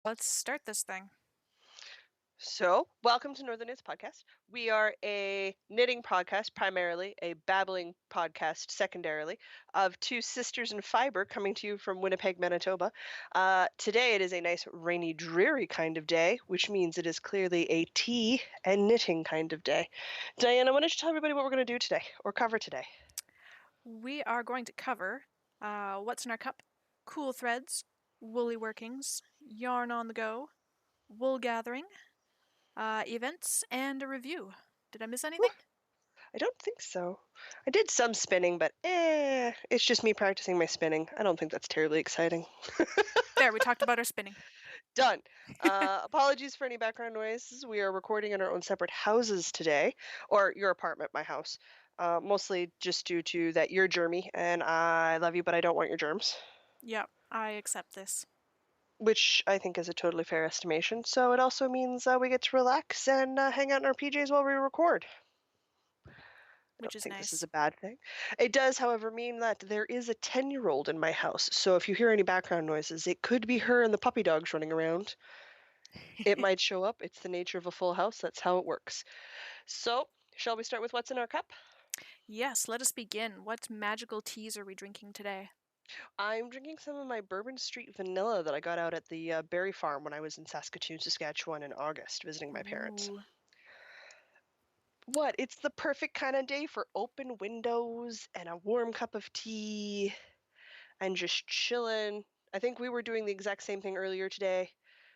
Let's start this thing. So, welcome to Northern Knits Podcast. We are a knitting podcast, primarily, a babbling podcast, secondarily, of two sisters in fiber coming to you from Winnipeg, Manitoba. Today it is a nice, rainy, dreary kind of day, which means it is clearly a tea and knitting kind of day. Diana, why don't you tell everybody what we're going to do today, or cover today? We are going to cover what's in our cup, cool threads, woolly workings, yarn on the go, wool gathering, events, and a review. Did I miss Whew, anything? I don't think so. I did some spinning, but it's just me practicing my spinning. I don't think that's terribly exciting. There, we talked about our spinning. Done. Apologies for any background noises. We are recording in our own separate houses today, or your apartment, my house. Mostly just due to that you're germy, and I love you, but I don't want your germs, Yep, I accept this, which I think is a totally fair estimation. So it also means we get to relax and hang out in our PJs while we record. I which don't is think this is nice. a bad thing. It does, however, mean that there is a 10-year-old in my house. So if you hear any background noises, it could be her and the puppy dogs running around. It might show up. It's the nature of a full house. That's how it works. So, shall we start with what's in our cup? Yes, let us begin. What magical teas are we drinking today? I'm drinking some of my Bourbon Street vanilla that I got out at the berry farm when I was in Saskatoon, Saskatchewan in August visiting my parents. Ooh, What? It's the perfect kind of day for open windows and a warm cup of tea and just chilling. I think we were doing the exact same thing earlier today,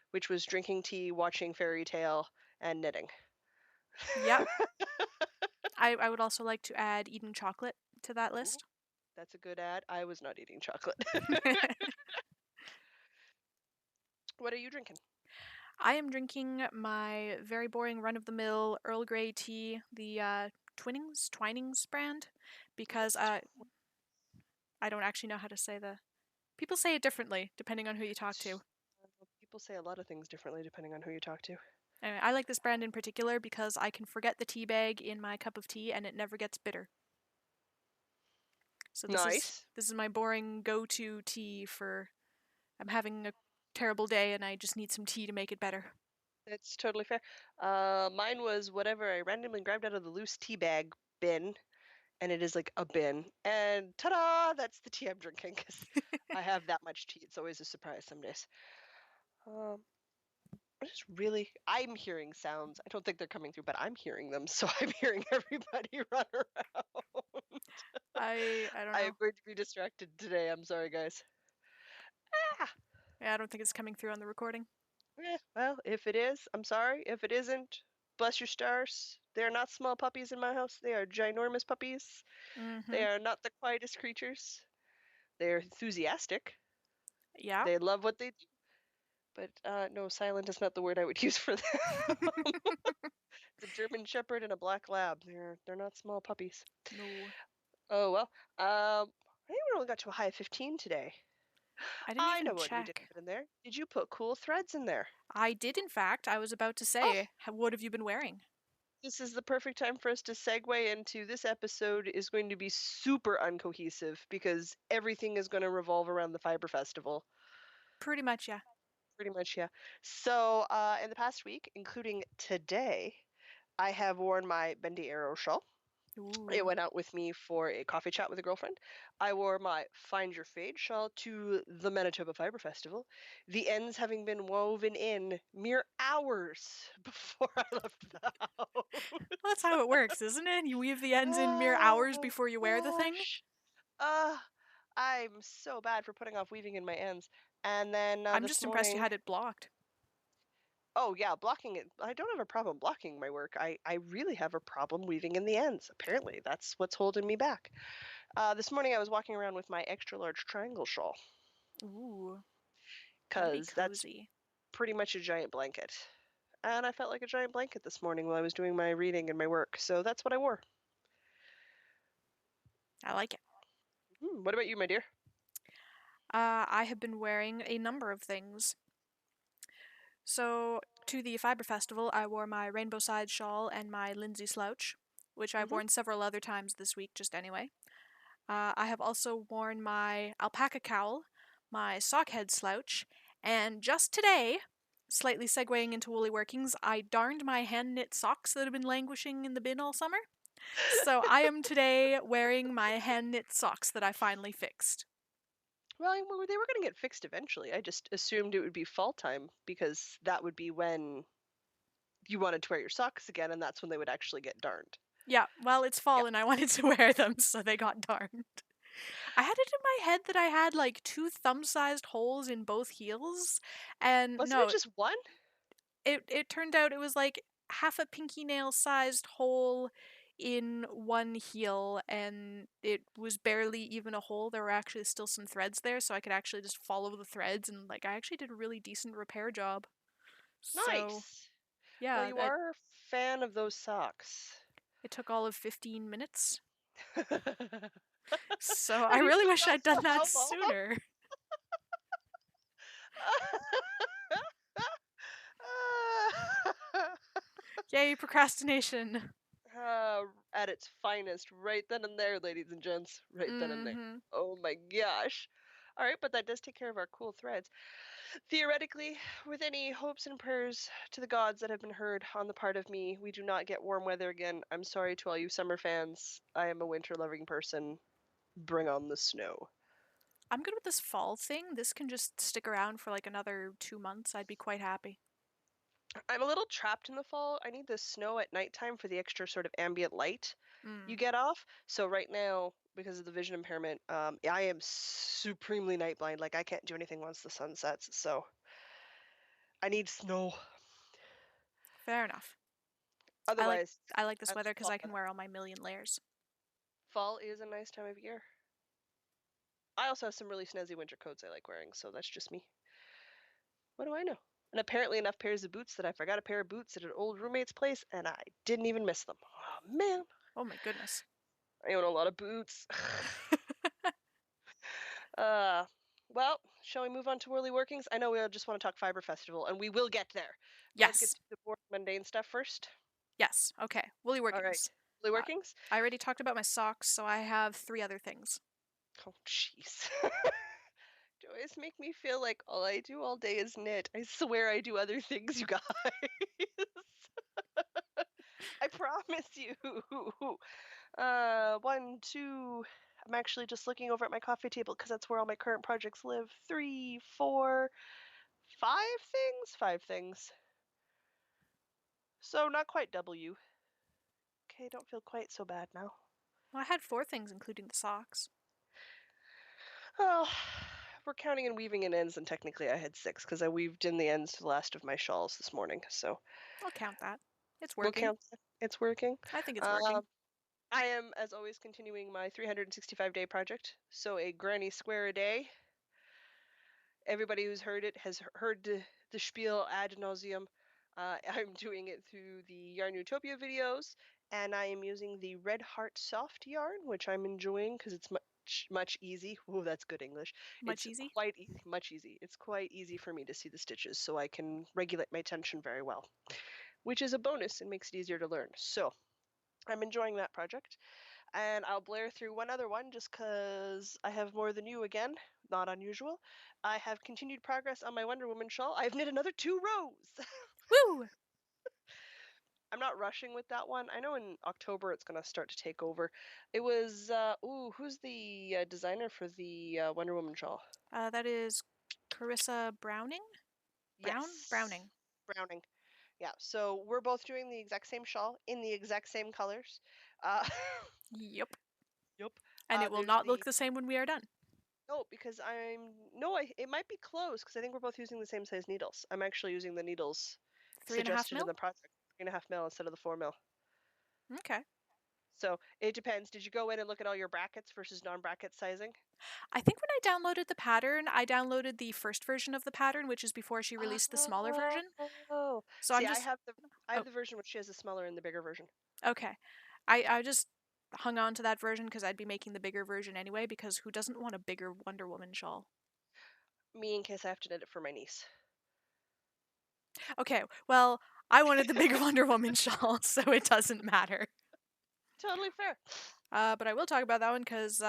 which was drinking tea, watching fairy tale, and knitting. yep. I would also like to add eating chocolate to that Ooh, list. that's a good ad. I was not eating chocolate. What are you drinking? I am drinking my very boring run of the mill Earl Grey tea, the Twinings brand, because I don't actually know how to say the. People say it differently depending on who you talk to. People say a lot of things differently depending on who you talk to. Anyway, I like this brand in particular because I can forget the tea bag in my cup of tea and it never gets bitter. So this is Nice. this is my boring go-to tea for I'm having a terrible day and I just need some tea to make it better. That's totally fair. Mine was whatever I randomly grabbed out of the loose tea bag bin, and it is like a bin. And ta-da! That's the tea I'm drinking because I have that much tea. It's always a surprise some days. Um, I just really, I'm hearing sounds. I don't think they're coming through, but I'm hearing them, so I'm hearing everybody run around. I don't I am know. going to be distracted today. I'm sorry, guys. Ah! Yeah, I don't think it's coming through on the recording. Well, if it is, I'm sorry. If it isn't, bless your stars. They are not small puppies in my house. They are ginormous puppies. They Mm-hmm. are not the quietest creatures. They are enthusiastic. Yeah. They love what they do. But no, silent is not the word I would use for them. It's a German Shepherd and a Black Lab. They're not small puppies. No. Oh well. I think we only got to a high of 15 today. I didn't I even know what you did check. put in there. Did you put cool threads in there? I did, in fact. I was about to Oh, say, what have you been wearing? this is the perfect time for us to segue into this episode is going to be super uncohesive because everything is going to revolve around the Fiber Festival. Pretty much, yeah. Pretty much, yeah. So, in the past week, including today, I have worn my Bendy Arrow shawl. It Ooh. went out with me for a coffee chat with a girlfriend. I wore my Find Your Fade shawl to the Manitoba Fiber Festival, the ends having been woven in mere hours before I left the Well, that's house. how it works, isn't it? You weave the ends in mere hours Oh before you wear the thing? gosh. Uh, I'm so bad for putting off weaving in my ends. And then I'm this just impressed you morning, had it blocked. oh yeah, blocking it. I don't have a problem blocking my work. I really have a problem weaving in the ends. Apparently, that's what's holding me back. This morning I was walking around with my extra large triangle shawl Ooh. That'll be because that's cozy. pretty much a giant blanket. And I felt like a giant blanket this morning while I was doing my reading and my work. So that's what I wore. I like it. What about you, my dear? I have been wearing a number of things. So, to the Fiber Festival, I wore my rainbow side shawl and my Lindsay slouch, which I've Hmm. worn several other times this week, just anyway. I have also worn my alpaca cowl, my sockhead slouch, and just today, slightly segueing into woolly workings, I darned my hand knit socks that have been languishing in the bin all summer. So I am today wearing my hand knit socks that I finally fixed. Well, they were going to get fixed eventually. I just assumed it would be fall time because that would be when you wanted to wear your socks again, and that's when they would actually get darned. Yeah, well, it's Yeah. fall and I wanted to wear them, so they got darned. I had it in my head that I had like 2 thumb-sized holes in both heels, and Wasn't it no, just one? it turned out it was like half a pinky nail-sized hole in one heel, and it was barely even a hole. There were actually still some threads there, so I could actually just follow the threads, and like I actually did a really decent repair job. So Nice. Well, yeah, you that are a fan of those socks. it took all of 15 minutes. And So I you really still wish got I'd done that some of sooner. them. Yay, procrastination. At its finest, right then and there, ladies and gents. Right then and there. Mm-hmm. Oh my gosh. All right, but that does take care of our cool threads. Theoretically, with any hopes and prayers to the gods that have been heard on the part of me, we do not get warm weather again. I'm sorry to all you summer fans. I am a winter loving person. Bring on the snow. I'm good with this fall thing. This can just stick around for like another 2 months. I'd be quite happy. I'm a little trapped in the fall. I need the snow at nighttime for the extra sort of ambient light you Mm. get off. So right now, because of the vision impairment, I am supremely night blind. Like I can't do anything once the sun sets. So I need snow. Fair enough. I like Otherwise, I like this I'm weather because fall. I can wear all my million layers. Fall is a nice time of year. I also have some really snazzy winter coats I like wearing, so that's just me. What do I know? And apparently enough pairs of boots that I forgot a pair of boots at an old roommate's place, and I didn't even miss them. Oh man, Oh my goodness. I own a lot of boots. uh, well, shall we move on to whirly workings? I know we all just want to talk Fibre Festival, and we will get there. But let's get Yes. to the more mundane stuff first. Yes. Okay. Woolly All right, workings. whirly Uh, workings. I already talked about my socks, so I have 3 other things. Oh, jeez. You always make me feel like all I do all day is knit. I swear I do other things, you guys. I promise you. One, two. I'm actually just looking over at my coffee table because that's where all my current projects live. 3, 4, 5 things? 5 things. So not quite W. Okay, don't feel quite so bad now. Well, I had 4 things, including the socks. Oh, we're counting and weaving in ends, and technically I had 6 because I weaved in the ends to the last of my shawls this morning. So I'll count that. It's we'll working. count that. It's working. I think it's Um, working. I am, as always, continuing my 365-day project. So a granny square a day. Everybody who's heard it has heard the spiel ad nauseum. I'm doing it through the Yarn Utopia videos, and I am using the Red Heart Soft yarn, which I'm enjoying because it's much easy. Ooh, that's good English. Much It's easy. quite easy, much easy. It's quite easy for me to see the stitches, so I can regulate my tension very well, which is a bonus and makes it easier to learn. So I'm enjoying that project. And I'll blare through one other one just because I have more than you again. Not unusual. I have continued progress on my Wonder Woman shawl. I've knit another 2 rows. Woo! I'm not rushing with that one. I know in October it's going to start to take over. It was, who's the designer for the Wonder Woman shawl? That is Carissa Browning? Yes. Browning. Browning. Yeah, so we're both doing the exact same shawl in the exact same colors. Uh, Yep. yep. And it will There's not look the the same when we are done. No, because it might be close because I think we're both using the same size needles. I'm actually using the needles 3.5 suggested in mil? the project, 3.5 mil instead of the 4 mil. Okay. So it depends. Did you go in and look at all your brackets versus non-bracket sizing? I think when I downloaded the pattern, I downloaded the first version of the pattern, which is before she released the smaller version. Oh, So see, I'm just. I have Oh, the version which she has the smaller and the bigger version. okay. I just hung on to that version because I'd be making the bigger version anyway, because who doesn't want a bigger Wonder Woman shawl? Me, in case I have to knit it for my niece. Okay, well, I wanted the bigger Wonder Woman shawl, so it doesn't matter. Totally fair. But I will talk about that one because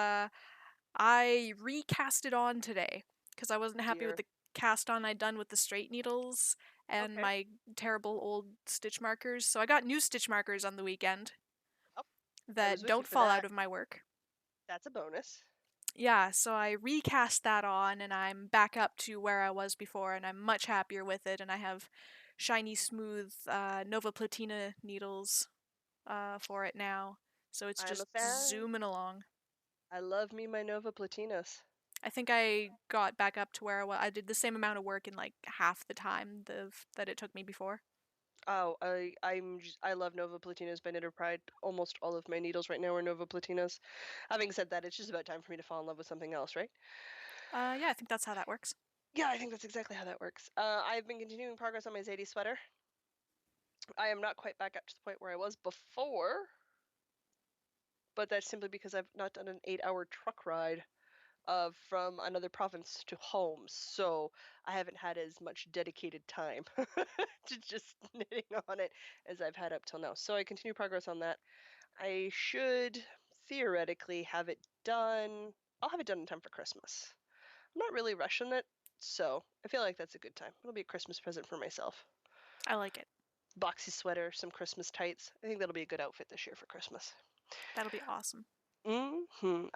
I recast it on today because I wasn't happy with Dear. the cast on I'd done with the straight needles and Okay. my terrible old stitch markers. So I got new stitch markers on the weekend Oh, I was that with you don't for fall out that. of my work. That's a bonus. Yeah, so I recast that on and I'm back up to where I was before and I'm much happier with it and I have shiny smooth Nova Platina needles for it now. So it's I'm a just fan. zooming along. I love me my Nova Platinas. I think I got back up to where I was. I did the same amount of work in like half the time that it took me before. Oh, I love Nova Platinas by Knitted Pride. Almost all of my needles right now are Nova Platinas. Having said that, it's just about time for me to fall in love with something else, right? Yeah, I think that's how that works. Yeah, I think that's exactly how that works. I've been continuing progress on my Zadie sweater. I am not quite back up to the point where I was before, but that's simply because I've not done an 8-hour truck ride from another province to home, so I haven't had as much dedicated time to just knitting on it as I've had up till now. So I continue progress on that. I should theoretically have it done. I'll have it done in time for Christmas. I'm not really rushing it, so I feel like that's a good time. It'll be a Christmas present for myself. I like it. Boxy sweater, some Christmas tights. I think that'll be a good outfit this year for Christmas. That'll be awesome.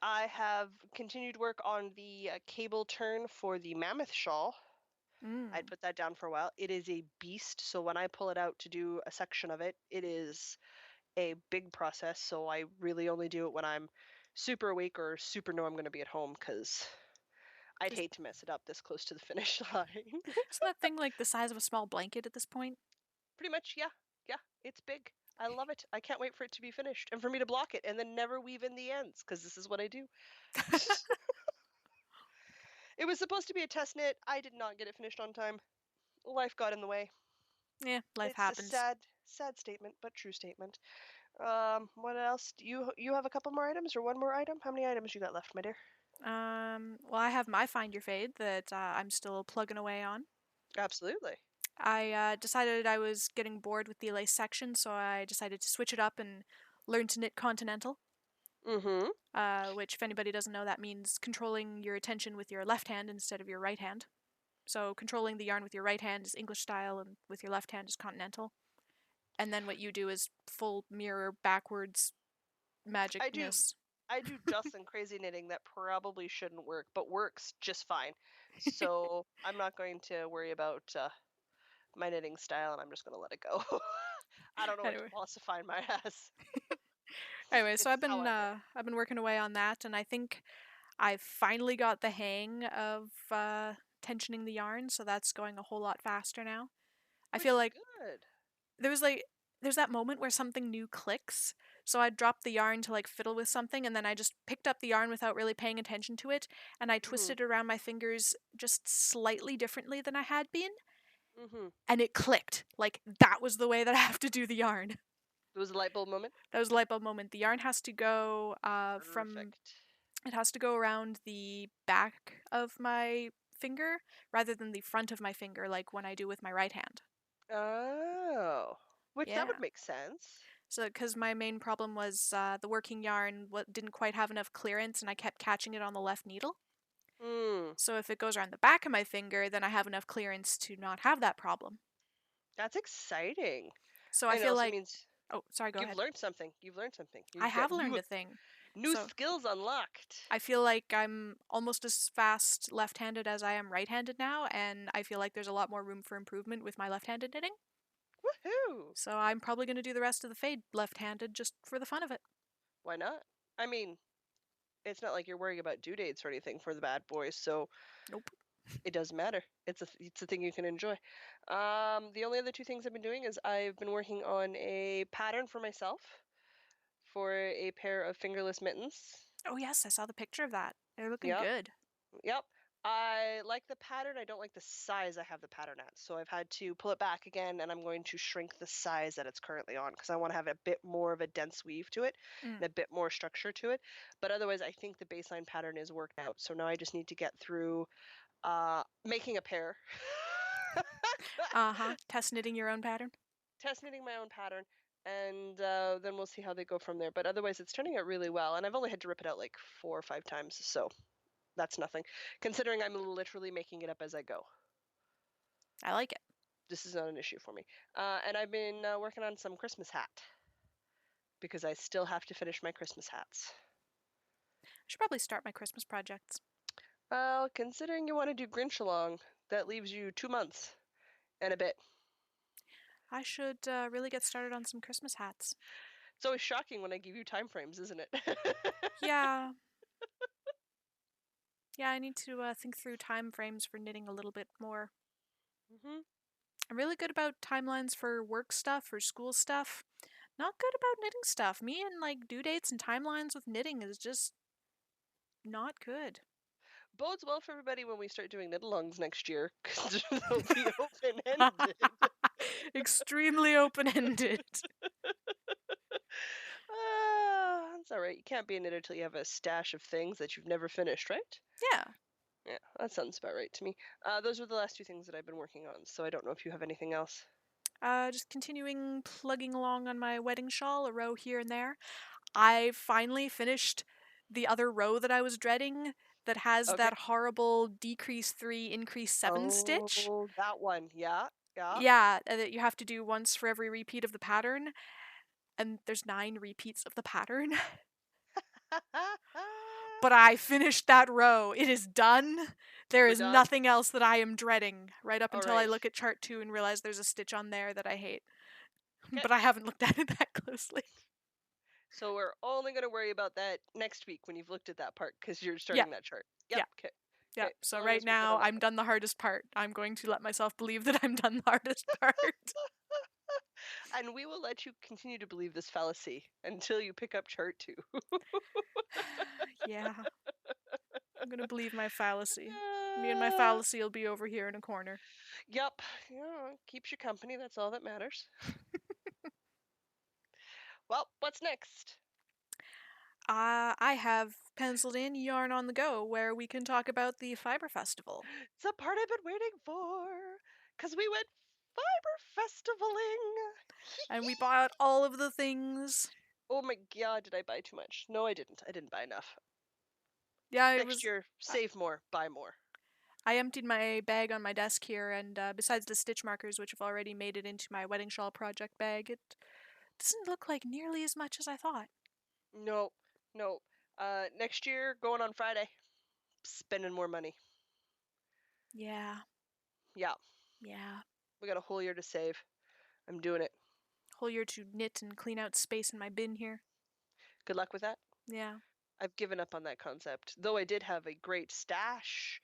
I have continued work on the cable turn for the mammoth shawl. I'd Mm. put that down for a while. It is a beast, so when I pull it out to do a section of it, it is a big process. So I really only do it when I'm super awake or super know I'm going to be at home, because I'd Is, hate to mess it up this close to the finish line. isn't that thing like the size of a small blanket at this point? Pretty much, yeah. Yeah, it's big. I love it. I can't wait for it to be finished and for me to block it and then never weave in the ends, because this is what I do. It was supposed to be a test knit. I did not get it finished on time. Life got in the way. Yeah, life It's a happens. sad statement, but true statement. What else? Do you have a couple more items or one more item? How many items you got left, my dear? Well, I have my Find Your Fade that I'm still plugging away on. Absolutely. I decided I was getting bored with the lace section, so I decided to switch it up and learn to knit continental. Mm-hmm. Which, if anybody doesn't know, that means controlling your attention with your left hand instead of your right hand. So, controlling the yarn with your right hand is English style, and with your left hand is continental. And then what you do is full mirror backwards I do magicness. I do just some crazy knitting that probably shouldn't work, but works just fine. So I'm not going to worry about my knitting style, and I'm just going to let it go. I don't know what to Anyway, falsify my ass. so It's how I knit. I've been working away on that, and I think I've finally got the hang of tensioning the yarn, so that's going a whole lot faster now. I Which feel is like good. there was like there's that moment where something new clicks. So I dropped the yarn to like fiddle with something, and then I just picked up the yarn without really paying attention to it, and I Mm-hmm. twisted it around my fingers just slightly differently than I had been, Mm-hmm. and it clicked. Like that was the way that I have to do the yarn. It was a light bulb moment. That was a light bulb moment. The yarn has to go from Perfect. it has to go around the back of my finger rather than the front of my finger, like when I do with my right hand. Oh, which that would Yeah. make sense. So, because my main problem was the working yarn didn't quite have enough clearance, and I kept catching it on the left needle. Hmm, So, if it goes around the back of my finger, then I have enough clearance to not have that problem. that's exciting. So, I And it feel also like, means oh, sorry, go you've ahead. learned something. You've learned something. I You've got have learned a thing. new So, skills unlocked. I feel like I'm almost as fast left handed as I am right handed now, and I feel like there's a lot more room for improvement with my left handed knitting. Woohoo! So, I'm probably going to do the rest of the fade left handed just for the fun of it. Why not? I mean, it's not like you're worrying about due dates or anything for the bad boys, so Nope. it doesn't matter. It's a thing you can enjoy. The only other two things I've been doing is I've been working on a pattern for myself for a pair of fingerless mittens. Oh, yes, I saw the picture of that. They're looking Yep. good. Yep. I like the pattern. I don't like the size I have the pattern at. So I've had to pull it back again, and I'm going to shrink the size that it's currently on, because I want to have a bit more of a dense weave to it Mm. and a bit more structure to it. But otherwise, I think the baseline pattern is worked out. So now I just need to get through making a pair, Uh huh. Test knitting your own pattern. test knitting my own pattern, and then we'll see how they go from there. But otherwise, it's turning out really well. And I've only had to rip it out like 4 or 5 times. So that's nothing, considering I'm literally making it up as I go. I like it. This is not an issue for me. And I've been working on some Christmas hat because I still have to finish my Christmas hats. I should probably start my Christmas projects. Well, considering you want to do Grinch along, that leaves you 2 months and a bit. I should really get started on some Christmas hats. It's always shocking when I give you time frames, isn't it? Yeah. Yeah, I need to think through time frames for knitting a little bit more. hmm I'm really good about timelines for work stuff or school stuff. Not good about knitting stuff. Me and like due dates and timelines with knitting is just not good. Bodes well for everybody when we start doing knit-alongs next year, because they'll be open-ended. Extremely open ended. That's all right. You can't be a knitter till you have a stash of things that you've never finished, right? Yeah. Yeah, that sounds about right to me. Those were the last two things that I've been working on, so I don't know if you have anything else. Just continuing plugging along on my wedding shawl, a row here and there. I finally finished the other row that I was dreading that has Okay. that horrible decrease 3, increase 7 stitch. Oh, that one. Yeah, yeah. Yeah, that you have to do once for every repeat of the pattern, and there's 9 repeats of the pattern. But I finished that row. It is done. There We're is done. nothing else that I am dreading, right up All until I right. look at chart 2 and realize there's a stitch on there that I hate. Okay. But I haven't looked at it that closely. So we're only going to worry about that next week when you've looked at that part because you're Yeah. starting that chart. Yeah. Yep. Okay. Yeah. Okay. So As long right as we're good now on that I'm one. done the hardest part. I'm going to let myself believe that I'm done the hardest part. And we will let you continue to believe this fallacy until you pick up chart 2. Yeah. I'm gonna believe my fallacy. Me and my fallacy will be over here in a corner. Yep. Yeah, keeps you company. That's all that matters. Well, what's next? I have penciled in Yarn on the Go, where we can talk about the Fibre Festival. It's the part I've been waiting for. Because we went fiber festivaling. And we bought all of the things. Oh my god, did I buy too much? No, I didn't. I didn't buy enough. Yeah, it Next was. year, save more, buy more. I emptied my bag on my desk here, and besides the stitch markers, which have already made it into my wedding shawl project bag, it doesn't look like nearly as much as I thought. No, no. Next year, going on Friday, spending more money. Yeah, Yeah, yeah. we got a whole year to save. I'm doing it. Whole year to knit and clean out space in my bin here. Good luck with that. Yeah. I've given up on that concept, though I did have a great stash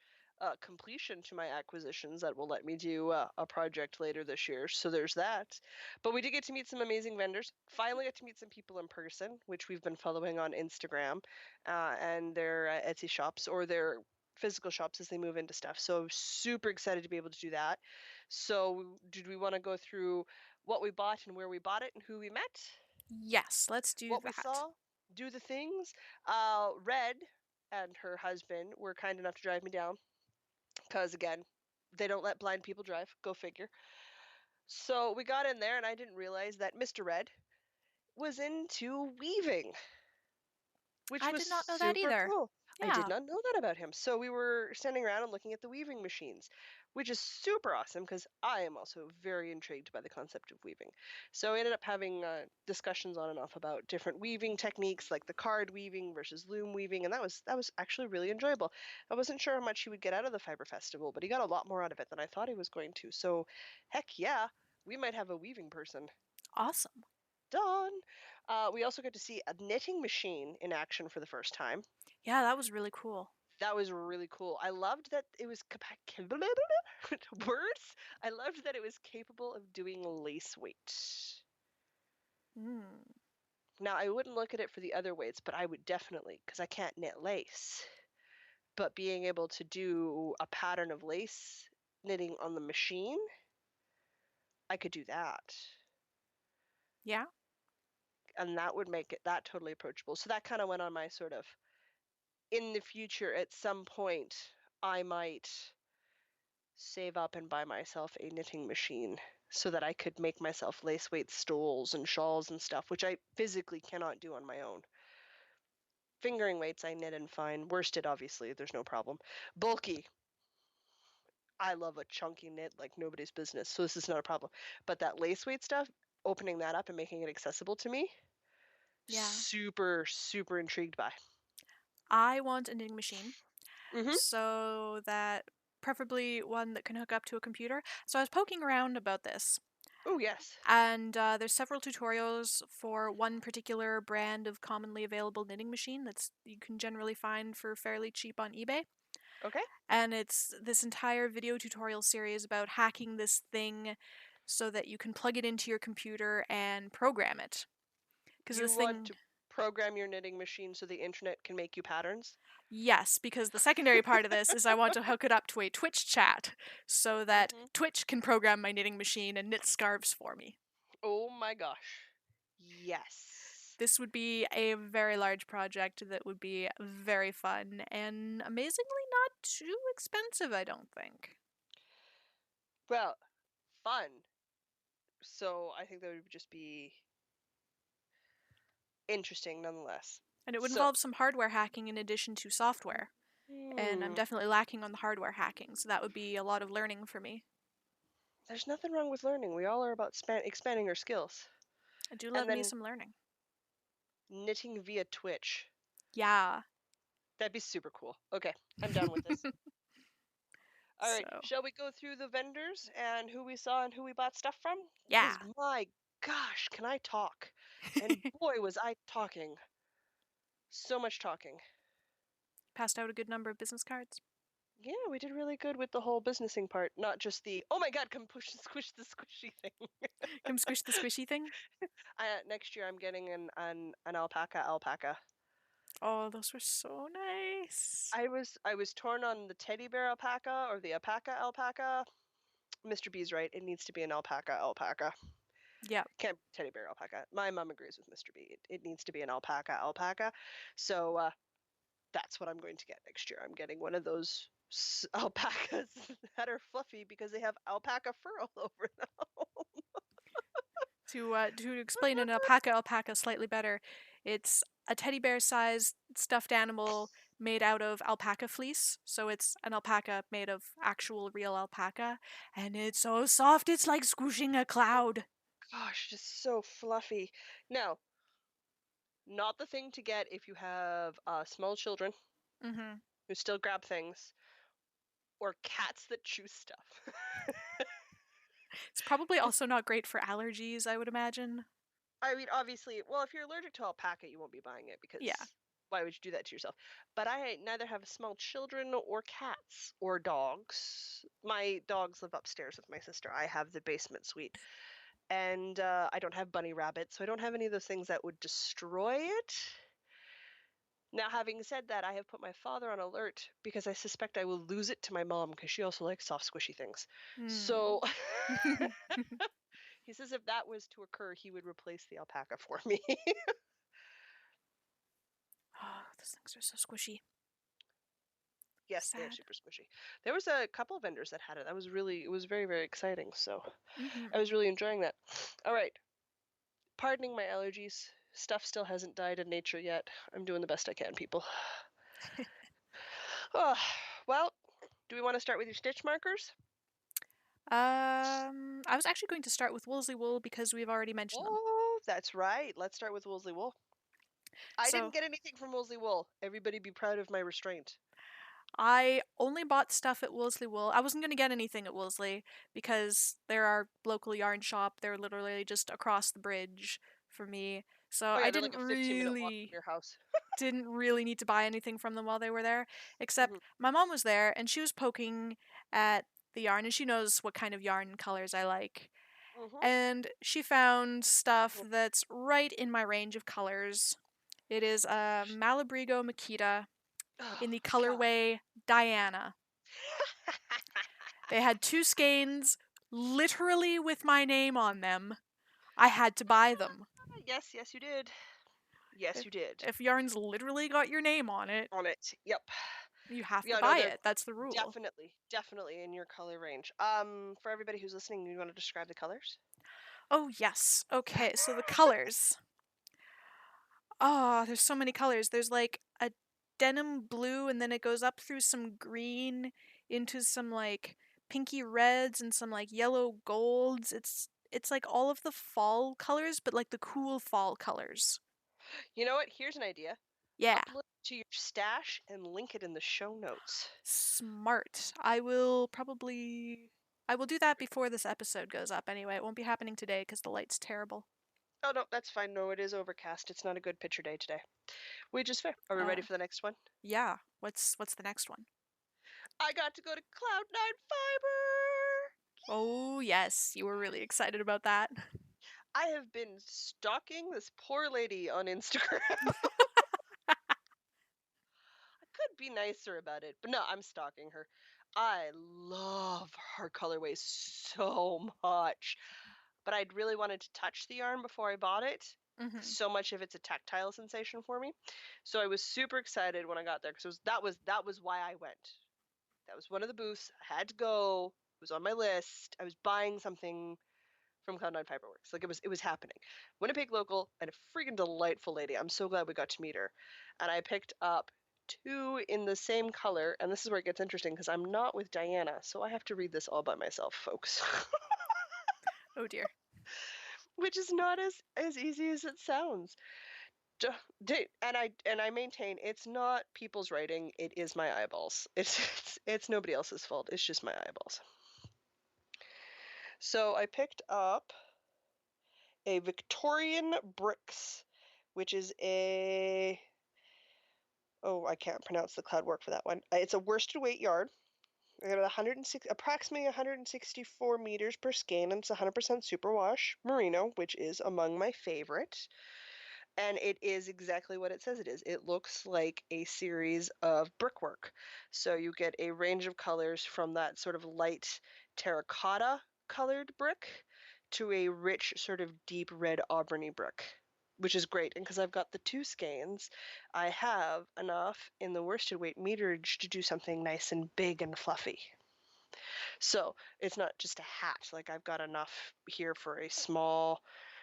completion to my acquisitions that will let me do a project later this year. So there's that. But we did get to meet some amazing vendors. Finally, got to meet some people in person, which we've been following on Instagram and their Etsy shops or their physical shops as they move into stuff. So super excited to be able to do that. So did we want to go through what we bought and where we bought it and who we met? Yes, let's do What we that. saw, do the things. Red and her husband were kind enough to drive me down because, again, they don't let blind people drive. Go figure. So we got in there, and I didn't realize that Mr. Red was into weaving, which I was did not know that super either. cool. I did Yeah. not know that about him. So we were standing around and looking at the weaving machines, which is super awesome because I am also very intrigued by the concept of weaving. So we ended up having discussions on and off about different weaving techniques, like the card weaving versus loom weaving, and that was actually really enjoyable. I wasn't sure how much he would get out of the Fiber Festival, but he got a lot more out of it than I thought he was going to. So, heck yeah, we might have a weaving person. Awesome. Done. We also got to see a knitting machine in action for the first time. Yeah, that was really cool. That was really cool. I loved that it was words. I loved that it was capable of doing lace weight. Mm. Now I wouldn't look at it for the other weights, but I would definitely because I can't knit lace. But being able to do a pattern of lace knitting on the machine, I could do that. Yeah. And that would make it that totally approachable. So that kind of went on my sort of in the future at some point I might save up and buy myself a knitting machine so that I could make myself lace weight stoles and shawls and stuff, which I physically cannot do on my own. Fingering weights I knit and fine. Worsted, obviously, there's no problem. Bulky. I love a chunky knit like nobody's business, so this is not a problem. But that lace weight stuff, opening that up and making it accessible to me, Yeah. super, super intrigued by. I want a knitting machine, Mm-hmm. so that preferably one that can hook up to a computer. So I was poking around about this, Oh, yes. and there's several tutorials for one particular brand of commonly available knitting machine that's you can generally find for fairly cheap on eBay. Okay. And it's this entire video tutorial series about hacking this thing so that you can plug it into your computer and program it. Because You this want thing, to program your knitting machine so the internet can make you patterns? yes, because the secondary part of this is I want to hook it up to a Twitch chat so that Mm-hmm. Twitch can program my knitting machine and knit scarves for me. Oh my gosh. Yes. This would be a very large project that would be very fun and amazingly not too expensive, I don't think. Well, fun. So I think that would just be interesting nonetheless. And it would So, involve some hardware hacking in addition to software. And I'm hmm, definitely lacking on the hardware hacking, so that would be a lot of learning for me. there's nothing wrong with learning. We all are about expanding our skills. I do And love me then some learning. knitting via Twitch. Yeah. That'd be super cool. Okay, I'm down with this. All right, So, shall we go through the vendors and who we saw and who we bought stuff from? yeah. Because my gosh, can I talk? And boy, was I talking. So much talking. Passed out a good number of business cards. Yeah, we did really good with the whole businessing part, not just the oh my god, come push and squish the squishy thing. Come squish the squishy thing. Next year I'm getting an alpaca. Oh, those were so nice. I was torn on the teddy bear alpaca or the alpaca. Mr. B's right. It needs to be an alpaca. Yep. Can't be teddy bear alpaca. My mom agrees with Mr. B. It needs to be an alpaca. So that's what I'm going to get next year. I'm getting one of those alpacas that are fluffy because they have alpaca fur all over them. To explain an alpaca slightly better, it's a teddy bear sized stuffed animal made out of alpaca fleece. So it's an alpaca made of actual real alpaca. And it's so soft, it's like squishing a cloud. Gosh, just so fluffy. Now, not the thing to get if you have small children Mm-hmm. who still grab things or cats that chew stuff. It's probably also not great for allergies, I would imagine. I mean, obviously, well, if you're allergic to alpaca, you won't be buying it because Yeah. why would you do that to yourself? But I neither have small children or cats or dogs. My dogs live upstairs with my sister. I have the basement suite. And I don't have bunny rabbits, so I don't have any of those things that would destroy it. Now, having said that, I have put my father on alert because I suspect I will lose it to my mom because she also likes soft, squishy things. Hmm. So he says if that was to occur, he would replace the alpaca for me. Oh, those things are so squishy. Yes, they are Sad. super squishy. There was a couple of vendors that had it. It was very, very exciting. So I Mm-hmm. was really enjoying that. All right. Pardoning my allergies. Stuff still hasn't died in nature yet. I'm doing the best I can, people. Oh, well, do we want to start with your stitch markers? I was actually going to start with Woolsey Wool because we've already mentioned them. Oh, that's right. Let's start with Woolsey Wool. I didn't So get anything from Woolsey Wool. Everybody be proud of my restraint. I only bought stuff at Woolsey Wool. I wasn't going to get anything at Woolsey because they're our local yarn shop. They're literally just across the bridge for me. So Oh I yeah, they're like a 15-minute walk from your house. didn't really need to buy anything from them while they were there. Hmm. Except my mom was there and she was poking at the yarn and she knows what kind of yarn colors I like. Hmm. And she found stuff that's right in my range of colors. It is a Malabrigo Makita Oh in the God. colorway Diana. They had two skeins, literally with my name on them. I had to buy them. Yes, yes, you did. Yes, If, you did. if yarn's literally got your name on it, On it. Yep. you have to Yeah, no, buy they're it. That's the rule. definitely in your color range. For everybody who's listening, you want to describe the colors? Oh, yes. Okay, so the colors. Oh, there's so many colors. There's like a denim blue, and then it goes up through some green into some like pinky reds and some like yellow golds. It's like all of the fall colors, but like the cool fall colors. You know what? Here's an idea. Yeah. Upload it to your stash and link it in the show notes. Smart. I will do that before this episode goes up anyway. It won't be happening today because the light's terrible. Oh, no, that's fine. No, it is overcast. It's not a good picture day today. Which is fair. Are we ready for the next one? Yeah. What's the next one? I got to go to Cloud9 Fiber! Oh yes, you were really excited about that. I have been stalking this poor lady on Instagram. I could be nicer about it, but no, I'm stalking her. I love her colorways so much, but I'd really wanted to touch the yarn before I bought it. Mm-hmm. So much of it's a tactile sensation for me. So I was super excited when I got there because that was why I went. That was one of the booths. I had to go. It was on my list. I was buying something from Cloud9 Fiberworks. Like it was happening. Winnipeg local and a freaking delightful lady. I'm so glad we got to meet her. And I picked up two in the same color, and this is where it gets interesting because I'm not with Diana, so I have to read this all by myself, folks. Oh dear. Which is not as easy as it sounds. And I maintain it's not people's writing, it is my eyeballs. It's nobody else's fault. It's just my eyeballs. So I picked up a Victorian Bricks, which is a I can't pronounce the cloud work for that one. It's a worsted weight yarn. I got approximately 164 meters per skein, and it's 100% superwash merino, which is among my favorite. And it is exactly what it says it is. It looks like a series of brickwork. So you get a range of colors from that sort of light terracotta colored brick to a rich sort of deep red auburny brick, which is great. And because I've got the two skeins, I have enough in the worsted weight meterage to do something nice and big and fluffy. So it's not just a hat. Like I've got enough here for a small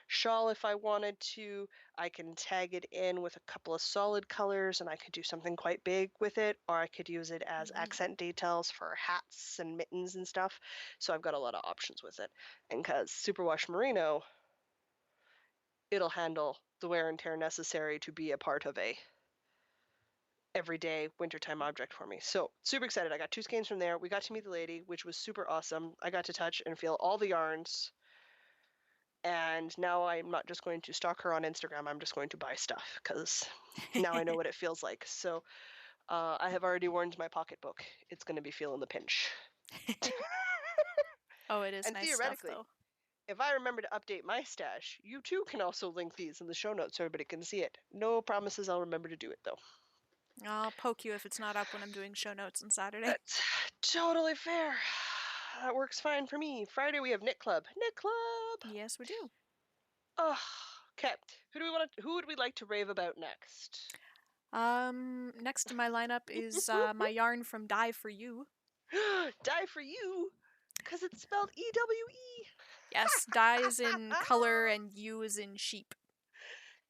shawl if I wanted to. I can tag it in with a couple of solid colors and I could do something quite big with it, or I could use it as accent details for hats and mittens and stuff. So I've got a lot of options with it. And because Superwash Merino, it'll handle the wear and tear necessary to be a part of a everyday wintertime object for me. So super excited. I got two skeins from there. We got to meet the lady, which was super awesome. I got to touch and feel all the yarns. And now I'm not just going to stalk her on Instagram, I'm just going to buy stuff because now I know what it feels like. So I have already warned my pocketbook. It's going to be feeling the pinch. Oh, it is And nice stuff theoretically, though. if I remember to update my stash, you too can also link these in the show notes so everybody can see it. No promises I'll remember to do it though. I'll poke you if it's not up when I'm doing show notes on Saturday. That's totally fair. That works fine for me. Friday we have Knit Club. Knit Club. Yes, we do. Oh, okay. Who would we like to rave about next? Next in my lineup is my yarn from Dye for You. Die for you, cause it's spelled E-W-E. Yes, Dye is in color and U is in sheep.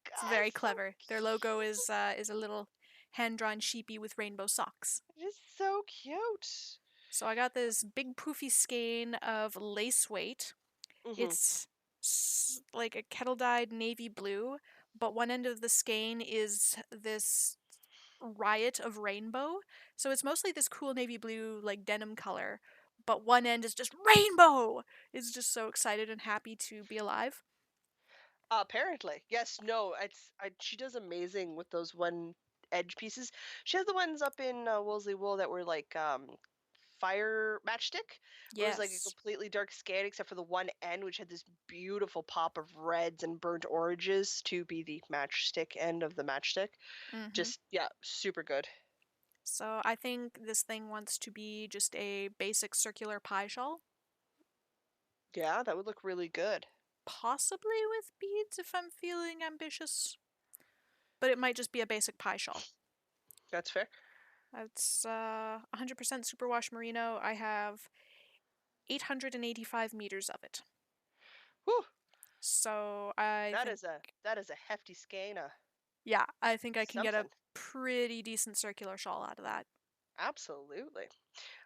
It's God, very so clever. Their logo is a little hand-drawn sheepy with rainbow socks. just so cute. So I got this big poofy skein of lace weight. Mm-hmm. It's like a kettle-dyed navy blue, but one end of the skein is this riot of rainbow. So it's mostly this cool navy blue, like denim color, but one end is just rainbow. It's just so excited and happy to be alive. Apparently, yes. No, she does amazing with those one edge pieces. She has the ones up in Woolsey Wool that were like fire matchstick, where it was like a Yes. completely dark scan except for the one end, which had this beautiful pop of reds and burnt oranges to be the matchstick end of the matchstick. Hmm. Just yeah, super good. So I think this thing wants to be just a basic circular pie shawl, Yeah, that would look really good. possibly with beads if I'm feeling ambitious. But it might just be a basic pie shawl. That's fair. It's 100% superwash merino. I have 885 meters of it. Whew, So I think, that is a hefty skein. yeah, I think I can get a Something. pretty decent circular shawl out of that. Absolutely.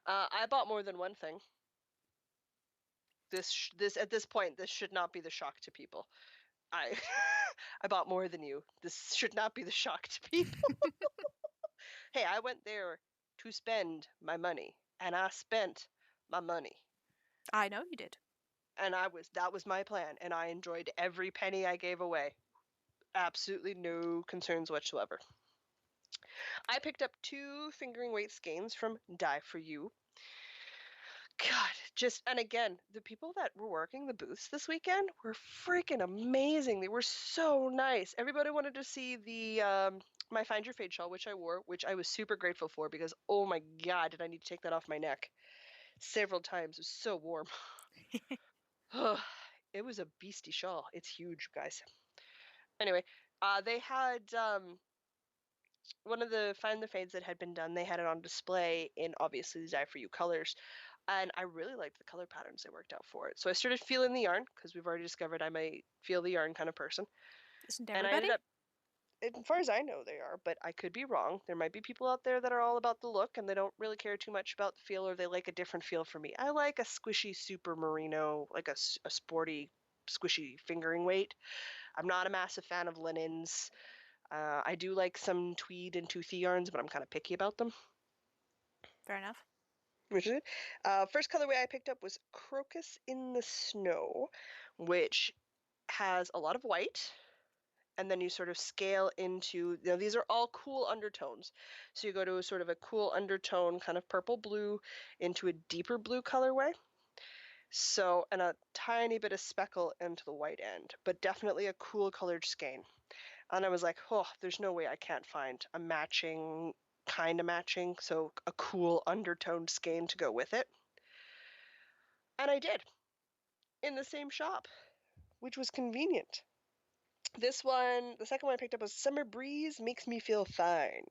I bought more than one thing. This at this point, this should not be the shock to people. I I bought more than you. This should not be the shock to people. Hey, I went there to spend my money, and I spent my money. I know you did. And that was my plan, and I enjoyed every penny I gave away. Absolutely no concerns whatsoever. I picked up 2 fingering weight skeins from Dye for You. God, and again, the people that were working the booths this weekend were freaking amazing. They were so nice. Everybody wanted to see the my Find Your Fade shawl, which I wore, which I was super grateful for because oh my god, did I need to take that off my neck several times. It was so warm. It was a beastie shawl. It's huge, guys. Anyway, they had one of the Find the Fades that had been done. They had it on display in obviously the Dye for You colors. And I really liked the color patterns they worked out for it. So I started feeling the yarn because we've already discovered I'm a feel the yarn kind of person. Isn't And I everybody? ended up, as far as I know, they are, but I could be wrong. There might be people out there that are all about the look and they don't really care too much about the feel or they like a different feel from me. I like a squishy super merino, like a sporty, squishy fingering weight. I'm not a massive fan of linens. I do like some tweed and toothy yarns, but I'm kind of picky about them. Fair enough. Which is it. First colorway I picked up was Crocus in the Snow, which has a lot of white, and then you sort of scale into, these are all cool undertones. So you go to a sort of a cool undertone, kind of purple blue, into a deeper blue colorway. So, and a tiny bit of speckle into the white end, but definitely a cool colored skein. And I was like, oh, there's no way I can't find a kind of matching, so a cool undertoned skein to go with it. And I did, in the same shop, which was convenient. This one, the second one I picked up was Summer Breeze Makes Me Feel Fine.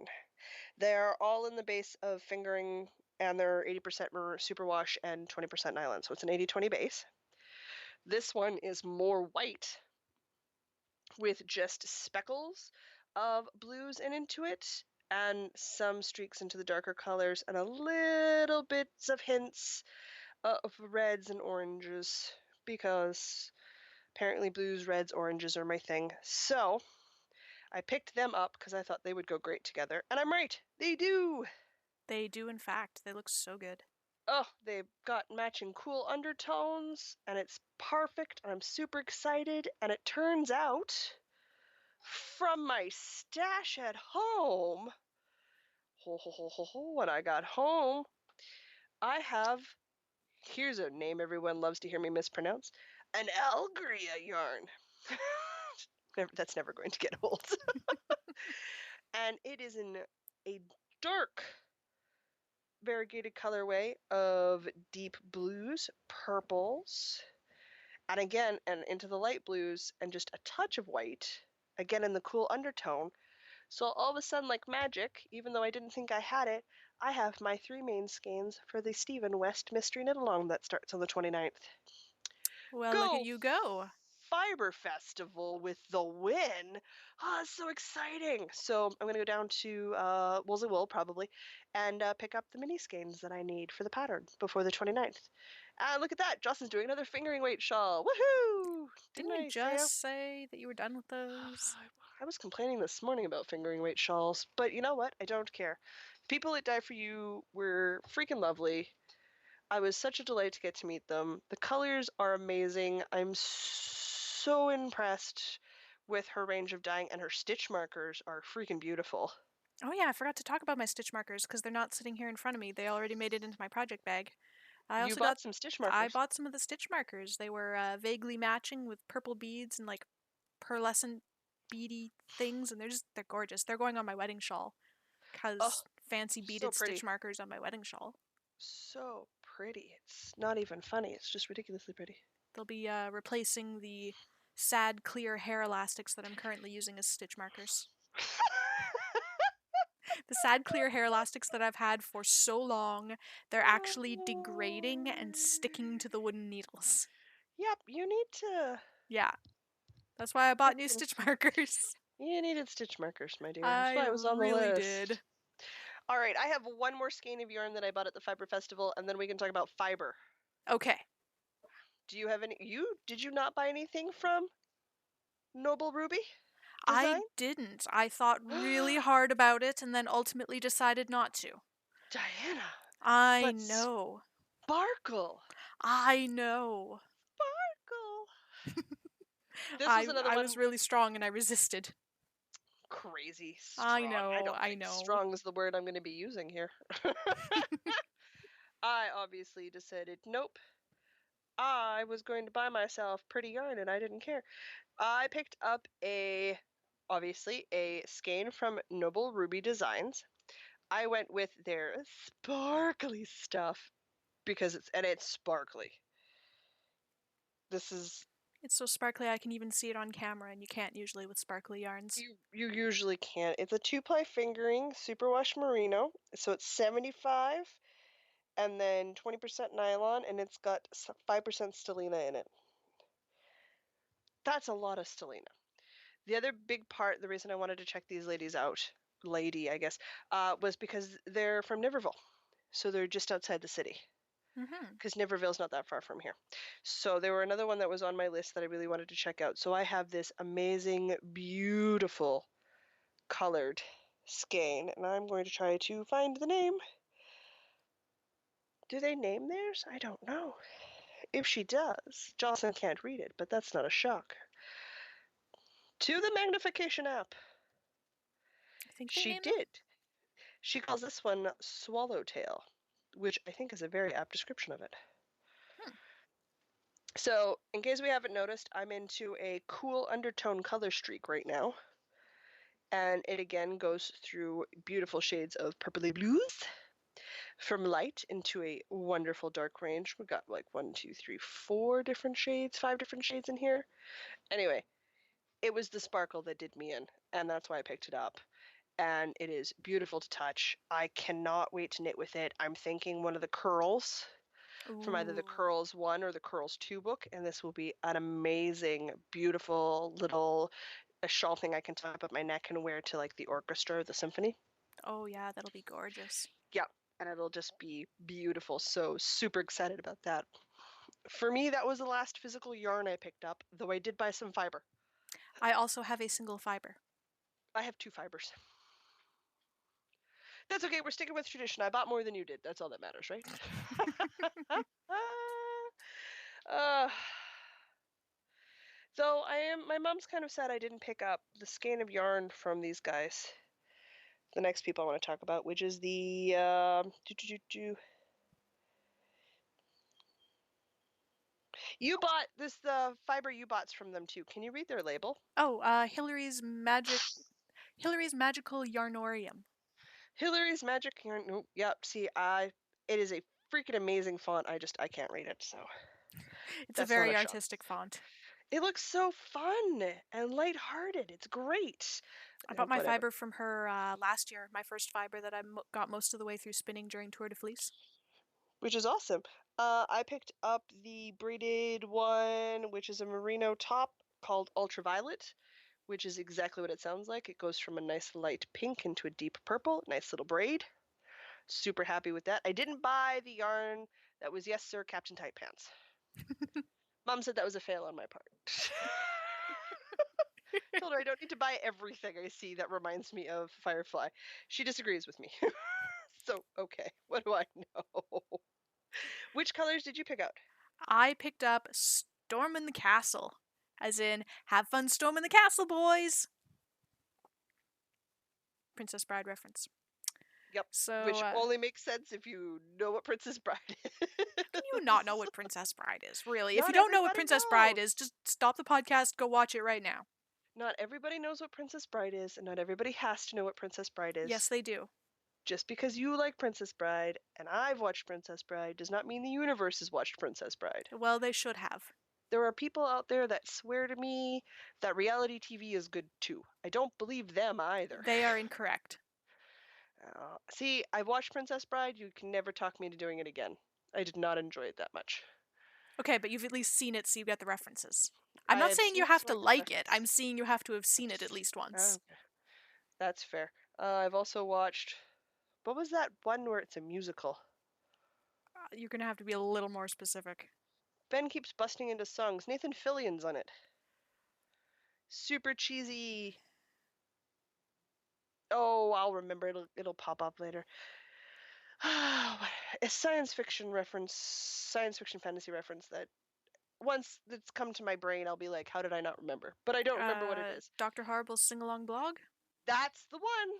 They're all in the base of fingering, and they're 80% superwash and 20% nylon, so it's an 80-20 base. This one is more white with just speckles of blues into it and some streaks into the darker colors and a little bits of hints of reds and oranges because apparently blues, reds, oranges are my thing. So I picked them up because I thought they would go great together. And I'm right, they do. They do, in fact. They look so good. Oh, they've got matching cool undertones and it's perfect. And I'm super excited. And it turns out from my stash at home, when I got home, I have, here's a name everyone loves to hear me mispronounce, an Algria yarn. That's never going to get old. And it is in a dark variegated colorway of deep blues, purples, and again, and into the light blues, and just a touch of white, again in the cool undertone. So all of a sudden, like magic, even though I didn't think I had it, I have my 3 main skeins for the Stephen West Mystery Knit Along that starts on the 29th. Well, look at Go you go. Fiber Festival with the win. Oh, it's so exciting. So I'm going to go down to Woolsey Wool probably and pick up the mini skeins that I need for the pattern before the 29th. And look at that. Justin's doing another fingering weight shawl. Woohoo! Didn't we just say that you were done with those? I was complaining this morning about fingering weight shawls, but you know what? I don't care. People at Dye For You were freaking lovely. I was such a delight to get to meet them. The colors are amazing. I'm so impressed with her range of dyeing, and her stitch markers are freaking beautiful. Oh yeah, I forgot to talk about my stitch markers because they're not sitting here in front of me. They already made it into my project bag. I You also got bought some stitch I markers. bought some of the stitch markers. They were vaguely matching with purple beads and like pearlescent beady things, and they're gorgeous. They're going on my wedding shawl Oh, because fancy so beaded stitch pretty. markers on my wedding shawl. So pretty. It's not even funny. It's just ridiculously pretty. They'll be replacing the sad clear hair elastics that I'm currently using as stitch markers. The sad clear hair elastics that I've had for so long, they're actually degrading and sticking to the wooden needles. Yep, you need to Yeah, that's why I bought get new some. stitch markers. You needed stitch markers, my dear. That's I why it was on the really list. did. All right, I have one more skein of yarn that I bought at the Fiber Festival, and then we can talk about fiber. Okay. Do you have any? Did you not buy anything from Noble Ruby I Design? didn't. I thought really hard about it and then ultimately decided not to. Diana, I but know. Sparkle. I know. Sparkle. This was I another I was one. really strong and I resisted. Crazy I strong. I know. don't I think know. strong is the word I'm going to be using here. I obviously decided, nope. I was going to buy myself pretty yarn and I didn't care. I picked up obviously, a skein from Noble Ruby Designs. I went with their sparkly stuff because it's sparkly. This is It's so sparkly I can even see it on camera and you can't usually with sparkly yarns. you usually can't. It's a 2-ply fingering superwash merino, so it's 75 and then 20% nylon, and it's got 5% stellina in it. That's a lot of stellina. The other big part, the reason I wanted to check these ladies out, lady, I guess, was because they're from Niverville. So they're just outside the city. Mm-hmm. Because Niverville's not that far from here. So they were another one that was on my list that I really wanted to check out. So I have this amazing, beautiful colored skein, and I'm going to try to find the name. Do they name theirs? I don't know. If she does, Jocelyn can't read it, but that's not a shock. To the magnification app. I think they She named them. did. She calls this one Swallowtail, which I think is a very apt description of it. Hmm. So, in case we haven't noticed, I'm into a cool undertone color streak right now. And it again goes through beautiful shades of purpley blues from light into a wonderful dark range. We got like 5 different shades in here. Anyway, it was the sparkle that did me in, and that's why I picked it up. And it is beautiful to touch. I cannot wait to knit with it. I'm thinking one of the curls from either the Ooh. Curls 1 or the Curls 2 book, and this will be an amazing, beautiful little a shawl thing I can tie up at my neck and wear to like the orchestra or the symphony. Oh yeah, that'll be gorgeous. Yeah, and it'll just be beautiful. So super excited about that. For me, that was the last physical yarn I picked up, though I did buy some fiber. I also have a single fiber. I have 2 fibers. That's okay, we're sticking with tradition. I bought more than you did. That's all that matters, right? uh, Though my mom's kind of sad I didn't pick up the skein of yarn from these guys. The next people I want to talk about, which is the you bought this the fiber you bought from them too. Can you read their label? Oh, Hillary's Magical Yarnorium. Hillary's Magic Yarn. Nope. Yep. See, it is a freaking amazing font. I can't read it, so It's a that's not a very shock. artistic font. It looks so fun and lighthearted. It's great. I bought my Whatever. fiber from her last year, my first fiber that I got most of the way through spinning during Tour de Fleece. Which is awesome. I picked up the braided one, which is a merino top called Ultraviolet, which is exactly what it sounds like. It goes from a nice light pink into a deep purple. Nice little braid. Super happy with that. I didn't buy the yarn that was Yes Sir Captain Tight Pants. Mom said that was a fail on my part. Told her I don't need to buy everything I see that reminds me of Firefly. She disagrees with me. So, okay, what do I know? Which colors did you pick out? I picked up Storm in the Castle, as in, have fun storming the castle, boys! Princess Bride reference. Yep, So, which only makes sense if you know what Princess Bride is. can you not know what Princess Bride is, really? If you Not don't know what everybody Princess Bride knows. is, just stop the podcast, go watch it right now. Not everybody knows what Princess Bride is, and not everybody has to know what Princess Bride Yes, is. they do. Just because you like Princess Bride and I've watched Princess Bride does not mean the universe has watched Princess Bride. Well, they should have. There are people out there that swear to me that reality TV is good too. I don't believe them either. They are incorrect. See, I've watched Princess Bride. You can never talk me into doing it again. I did not enjoy it that much. Okay, but you've at least seen it, so you get the references. I'm I not have saying seen you it, have so to I get the like it. I'm references. saying you have to have seen it at least once. Okay, that's fair. I've also watched. What was that one where it's a musical? You're gonna have to be a little more specific. Ben keeps busting into songs. Nathan Fillion's on it. Super cheesy. Oh, I'll remember. It'll pop up later. A science fiction fantasy reference that once it's come to my brain, I'll be like, how did I not remember? But I don't remember what it is. Dr. Horrible's sing-along blog? That's the one.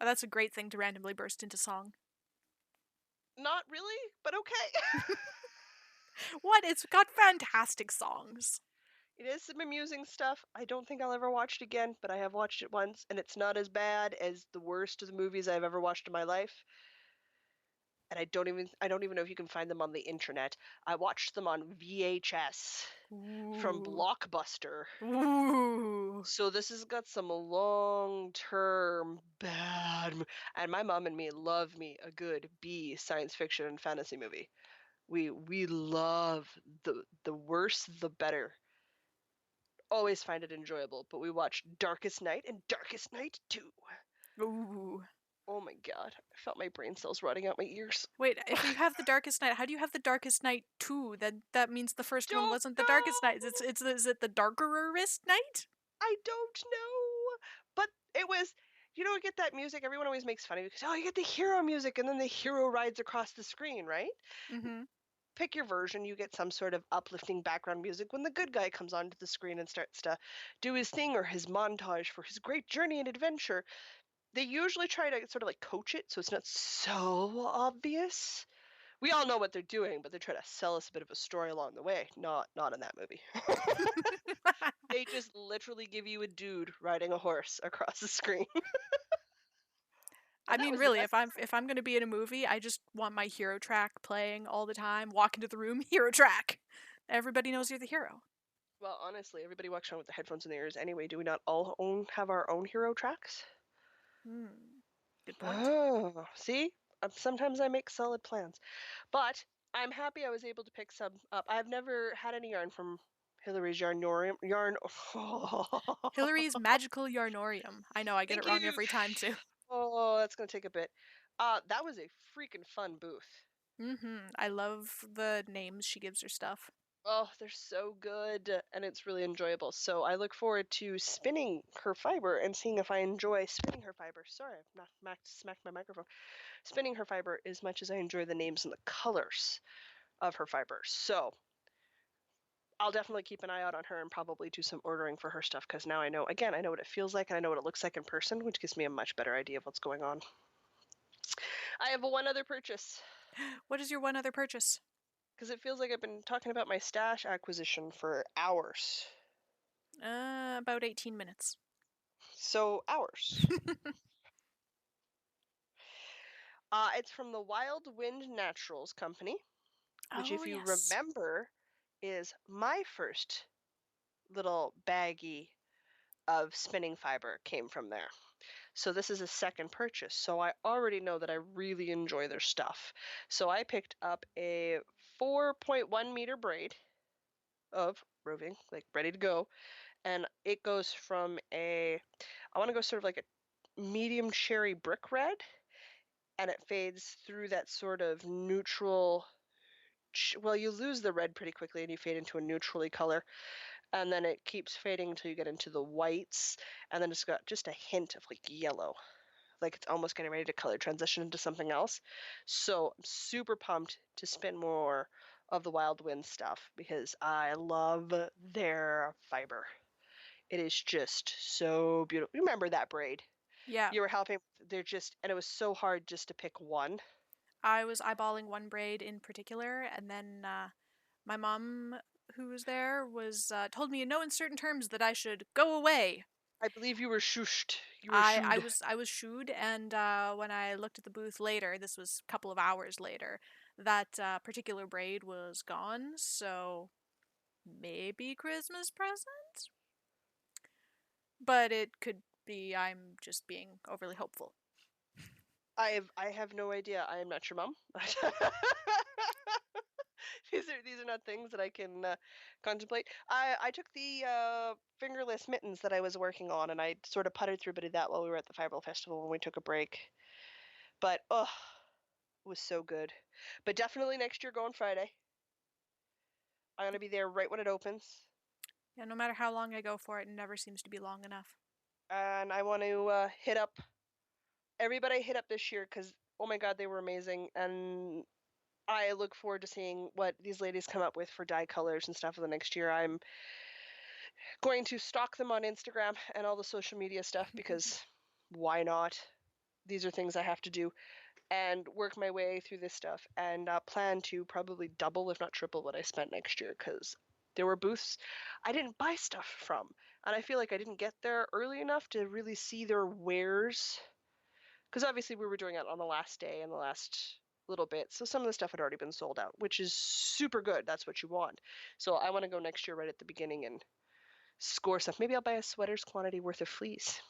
Oh, that's a great thing to randomly burst into song. Not really, but okay. What? It's got fantastic songs. It is some amusing stuff. I don't think I'll ever watch it again, but I have watched it once, and it's not as bad as the worst of the movies I've ever watched in my life. And I don't even know if you can find them on the internet. I watched them on VHS from Ooh. Blockbuster. Ooh. So this has got some long-term bad, and my mom and me love me a good B science fiction and fantasy movie. We love the worse the better. Always find it enjoyable, but we watched Darkest Night and Darkest Night 2. Ooh. Oh my god, I felt my brain cells rotting out my ears. Wait, if you have the Darkest Night, how do you have the Darkest Night 2? That means the first one Don't wasn't the Darkest Night. know. Is it the Darkerest Night? I don't know. But it was, you get that music, everyone always makes fun of you because, oh, you get the hero music and then the hero rides across the screen, right? Mm-hmm. Pick your version, you get some sort of uplifting background music when the good guy comes onto the screen and starts to do his thing or his montage for his great journey and adventure. They usually try to sort of like coach it so it's not so obvious. We all know what they're doing, but they try to sell us a bit of a story along the way. Not in that movie. They just literally give you a dude riding a horse across the screen. I And that mean, was the really, best. if I'm gonna be in a movie, I just want my hero track playing all the time. Walk into the room, hero track. Everybody knows you're the hero. Well, honestly, everybody walks around with the headphones in their ears anyway. Do we not all have our own hero tracks? Hmm. Good point. Oh, see? Sometimes I make solid plans. But I'm happy I was able to pick some up. I've never had any yarn from Hillary's yarn. Hillary's Magical Yarnorium. I know, I get it Thank wrong you. every time too. Oh, that's gonna take a bit. That was a freaking fun booth. Mm-hmm. I love the names she gives her stuff. Oh, they're so good, and it's really enjoyable. So I look forward to spinning her fiber and seeing if I enjoy spinning her fiber. Sorry, I've not smacked my microphone. Spinning her fiber as much as I enjoy the names and the colors of her fibers. So I'll definitely keep an eye out on her and probably do some ordering for her stuff because now I know, again, I know what it feels like and I know what it looks like in person, which gives me a much better idea of what's going on. I have one other purchase What is your one other purchase? because it feels like I've been talking about my stash acquisition for hours. About 18 minutes. So, hours. It's from the Wild Wind Naturals Company, which, Oh, if you yes. remember, is my first little baggie of spinning fiber came from there. So this is a second purchase. So I already know that I really enjoy their stuff. So I picked up a 4.1 meter braid of roving, like ready to go. And it goes from I want to go sort of like a medium cherry brick red, and it fades through that sort of neutral. Well, you lose the red pretty quickly and you fade into a neutrally color, and then it keeps fading until you get into the whites, and then it's got just a hint of like yellow, like it's almost getting ready to color transition into something else. So I'm super pumped to spin more of the Wild Wind stuff because I love their fiber. It is just so beautiful. Remember that braid? Yeah. You were helping. And it was so hard just to pick one. I was eyeballing one braid in particular, and then my mom, who was there, was told me in no uncertain terms that I should go away. I believe you were shushed. You were shooed. I was shooed, and when I looked at the booth later, this was a couple of hours later, that particular braid was gone. So maybe Christmas present, but it could be I'm just being overly hopeful. I have no idea. I am not your mom. These are not things that I can contemplate. I took the fingerless mittens that I was working on, and I sort of puttered through a bit of that while we were at the Fireball Festival when we took a break. But it was so good. But definitely next year, going Friday. I'm going to be there right when it opens. Yeah, no matter how long I go for it, it never seems to be long enough. And I want to hit up everybody I hit up this year because, oh my God, they were amazing. And I look forward to seeing what these ladies come up with for dye colors and stuff for the next year. I'm going to stalk them on Instagram and all the social media stuff because why not? These are things I have to do and work my way through this stuff and plan to probably double, if not triple, what I spent next year because there were booths I didn't buy stuff from. And I feel like I didn't get there early enough to really see their wares. Because obviously we were doing it on the last day and the last little bit. So some of the stuff had already been sold out, which is super good. That's what you want. So I want to go next year right at the beginning and score stuff. Maybe I'll buy a sweater's quantity worth of fleece.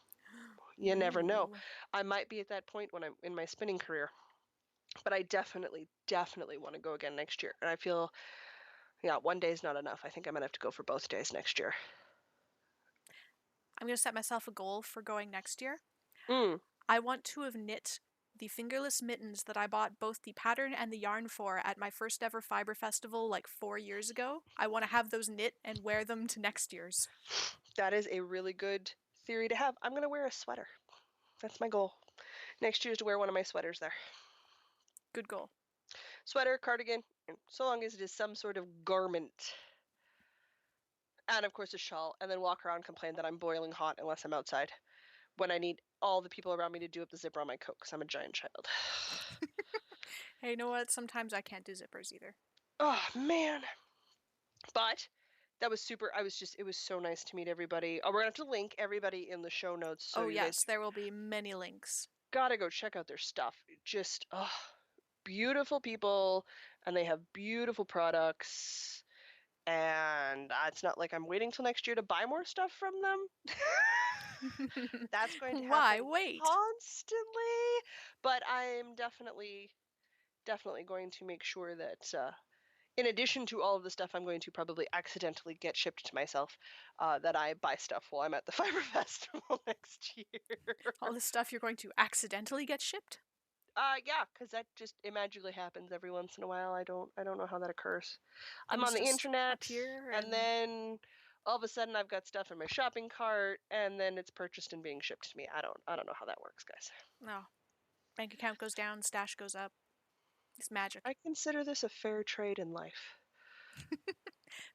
You never know. Ooh. I might be at that point when I'm in my spinning career. But I definitely, definitely want to go again next year. And I feel, yeah, one day is not enough. I think I'm going to have to go for both days next year. I'm going to set myself a goal for going next year. Mm. I want to have knit the fingerless mittens that I bought both the pattern and the yarn for at my first ever fibre festival like 4 years ago. I want to have those knit and wear them to next year's. That is a really good theory to have. I'm going to wear a sweater. That's my goal. Next year is to wear one of my sweaters there. Good goal. Sweater, cardigan, so long as it is some sort of garment. And of course a shawl, and then walk around and complain that I'm boiling hot unless I'm outside when I need all the people around me to do up the zipper on my coat because I'm a giant child. Hey, you know what? Sometimes I can't do zippers either. Oh man. But that was super. It was so nice to meet everybody. Oh, we're gonna have to link everybody in the show notes so Oh, you guys yes, there will be many links. gotta go check out their stuff. Just, beautiful people, and they have beautiful products. And it's not like I'm waiting till next year to buy more stuff from them. That's going to Why happen wait? constantly. But I'm definitely going to make sure that, in addition to all of the stuff I'm going to probably accidentally get shipped to myself, that I buy stuff while I'm at the Fibre Festival next year. All the stuff you're going to accidentally get shipped? Yeah, because that just it magically happens every once in a while. I don't know how that occurs. I'm on Things the just internet, appear and and. then all of a sudden I've got stuff in my shopping cart, and then it's purchased and being shipped to me. I don't know how that works, guys. Oh, bank account goes down, stash goes up. It's magic. I consider this a fair trade in life.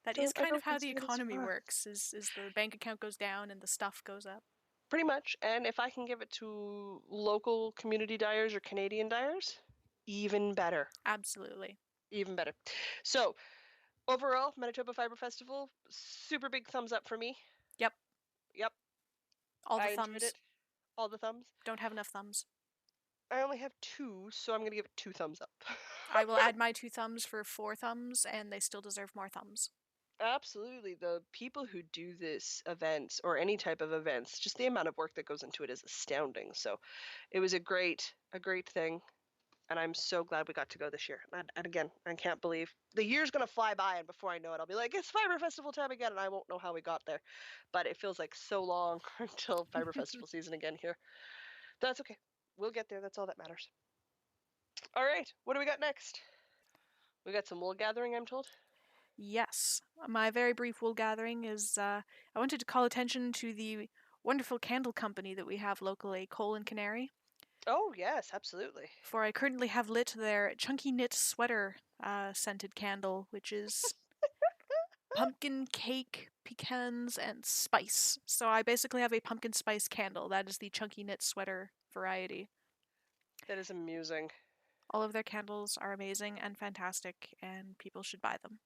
That is Don't I kind of don't how the consider this economy wrong. works, is the bank account goes down and the stuff goes up. Pretty much, and if I can give it to local community dyers or Canadian dyers, even better, Absolutely. even better. So overall, Manitoba Fiber Festival, super big thumbs up for me. Yep. Yep, All the I enjoyed thumbs. it. All the thumbs. Don't have enough thumbs. I only have two, so I'm gonna give it 2 thumbs up. I will add my 2 thumbs for 4 thumbs, and they still deserve more thumbs. Absolutely, the people who do this events or any type of events, just the amount of work that goes into it is astounding. So it was a great thing, and I'm so glad we got to go this year. And again, I can't believe the year's gonna fly by, and before I know it, I'll be like, it's Fiber Festival time again, and I won't know how we got there. But it feels like so long until Fiber Festival season again here. That's okay. We'll get there. That's all that matters. All right, what do we got next? We got some wool gathering, I'm told. Yes. My very brief wool gathering is I wanted to call attention to the wonderful candle company that we have locally, Coal and Canary, Oh, yes, absolutely. for I currently have lit their chunky knit sweater scented candle, which is pumpkin cake, pecans, and spice. So I basically have a pumpkin spice candle. That is the chunky knit sweater variety. That is amusing. All of their candles are amazing and fantastic, and people should buy them.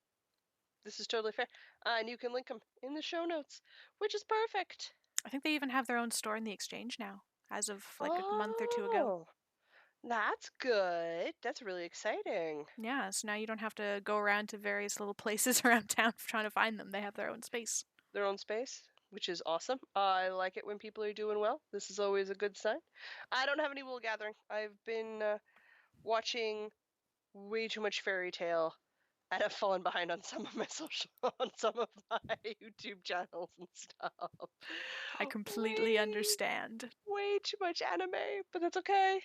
This is totally fair. And you can link them in the show notes, which is perfect. I think they even have their own store in the exchange now, as of like a month or two ago. Oh, that's good. That's really exciting. Yeah, so now you don't have to go around to various little places around town trying to find them. They have their own space. Their own space, which is awesome. I like it when people are doing well. This is always a good sign. I don't have any wool gathering. I've been watching way too much fairy tale and have fallen behind on some of my on some of my YouTube channels and stuff. I completely Way, understand. way too much anime, but that's okay.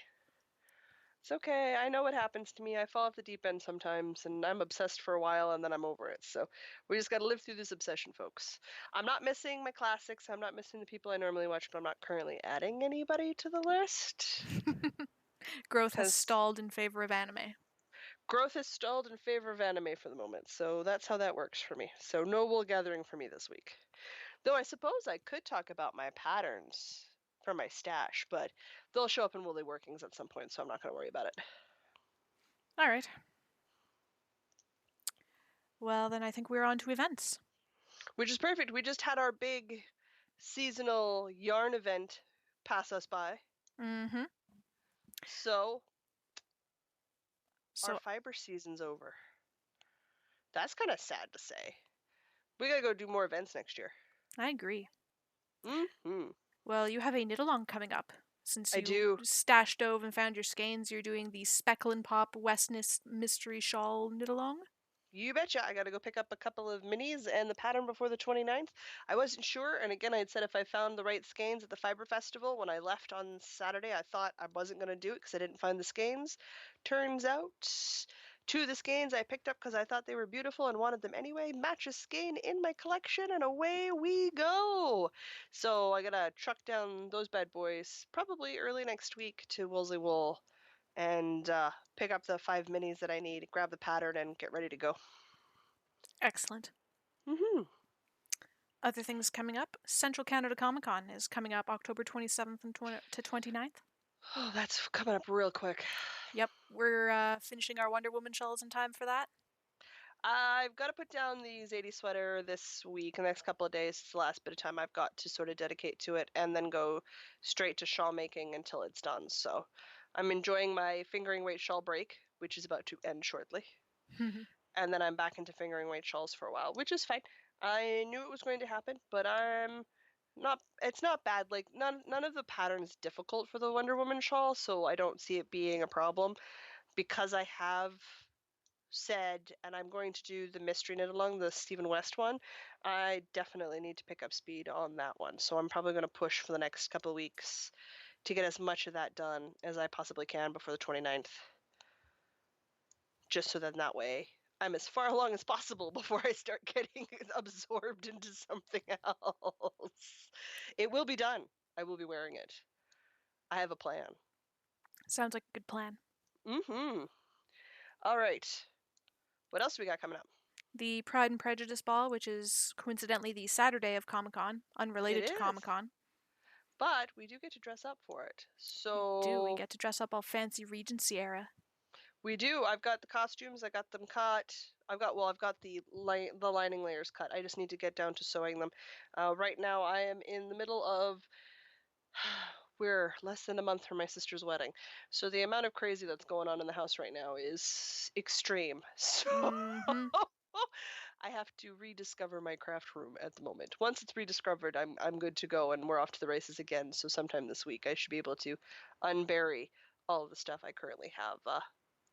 It's okay. I know what happens to me. I fall off the deep end sometimes, and I'm obsessed for a while, and then I'm over it. So we just got to live through this obsession, folks. I'm not missing my classics. I'm not missing the people I normally watch, but I'm not currently adding anybody to the list Growth has because stalled in favor of anime. growth is stalled in favor of anime for the moment. So that's how that works for me. So no wool gathering for me this week. Though I suppose I could talk about my patterns from my stash, but they'll show up in Woolly Workings at some point, so I'm not going to worry about it. All right. Well, then I think we're on to events. Which is perfect. We just had our big seasonal yarn event pass us by. Mm-hmm. So our So fiber season's over. That's kind of sad to say. We gotta go do more events next year. I agree. Mm-hmm. Well, you have a knit-along coming up. Since I you do. stashed over and found your skeins, you're doing the Speckle and Pop Westness Mystery Shawl knit-along. You betcha. I gotta go pick up a couple of minis and the pattern before the 29th. I wasn't sure, and again, I had said if I found the right skeins at the Fiber Festival when I left on Saturday, I thought I wasn't gonna do it because I didn't find the skeins. Turns out, two of the skeins I picked up because I thought they were beautiful and wanted them anyway match a skein in my collection, and away we go. So I gotta truck down those bad boys probably early next week to Woolsey Wool and pick up the 5 minis that I need, grab the pattern, and get ready to go. Excellent. Mm-hmm. Other things coming up. Central Canada Comic Con is coming up October 27th to 29th. Oh, that's coming up real quick. Yep, we're finishing our Wonder Woman shawls in time for that. I've got to put down the Zadie sweater this week, the next couple of days. It's the last bit of time I've got to sort of dedicate to it, and then go straight to shawl making until it's done. So I'm enjoying my fingering weight shawl break, which is about to end shortly. And then I'm back into fingering weight shawls for a while, which is fine. I knew it was going to happen, but I'm not. It's not bad. Like none of the pattern is difficult for the Wonder Woman shawl, so I don't see it being a problem. Because I have said, and I'm going to do the mystery knit along, the Stephen West one, I definitely need to pick up speed on that one. So I'm probably going to push for the next couple of weeks to get as much of that done as I possibly can before the 29th. Just so that way I'm as far along as possible before I start getting absorbed into something else. It will be done. I will be wearing it. I have a plan. Sounds like a good plan. Mm-hmm. All right. What else do we got coming up? The Pride and Prejudice Ball, which is coincidentally the Saturday of Comic Con, unrelated It to is. Comic Con. But we do get to dress up for it. We So get to dress up all fancy Regency era. we do. I've got the costumes. I got them cut. I've got the lining layers cut. I just need to get down to sewing them. Right now, I am in the middle of. We're less than a month from my sister's wedding, so the amount of crazy that's going on in the house right now is extreme. So Mm-hmm. I have to rediscover my craft room at the moment. Once it's rediscovered, I'm good to go, and we're off to the races again. So sometime this week, I should be able to unbury all of the stuff I currently have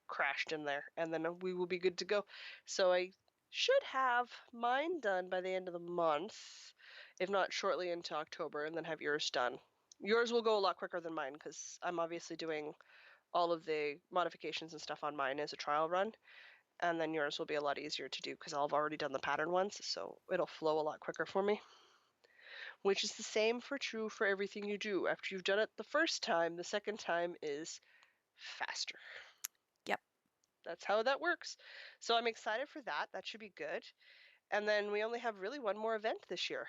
crashed in there, and then we will be good to go. So I should have mine done by the end of the month, if not shortly into October, and then have yours done. Yours will go a lot quicker than mine because I'm obviously doing all of the modifications and stuff on mine as a trial run, and then yours will be a lot easier to do because I've already done the pattern once, so it'll flow a lot quicker for me. Which is the same true for everything you do. After you've done it the first time, the second time is faster. Yep. That's how that works. So I'm excited for that. That should be good. And then we only have really one more event this year.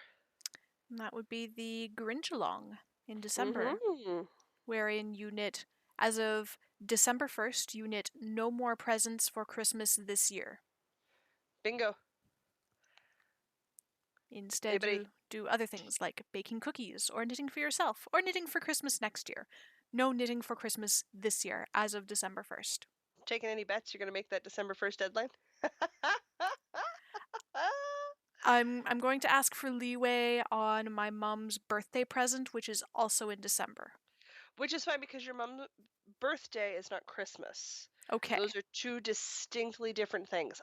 And that would be the Grinch-along in December, Mm-hmm. wherein you knit, as of December 1st, you knit no more presents for Christmas this year. Bingo. Instead, Anybody you do other things like baking cookies, or knitting for yourself, or knitting for Christmas next year. No knitting for Christmas this year, as of December 1st. taking any bets you're going to make that December 1st deadline? I'm going to ask for leeway on my mom's birthday present, which is also in December. Which is fine because your mom's birthday is not Christmas. Okay. Those are two distinctly different things.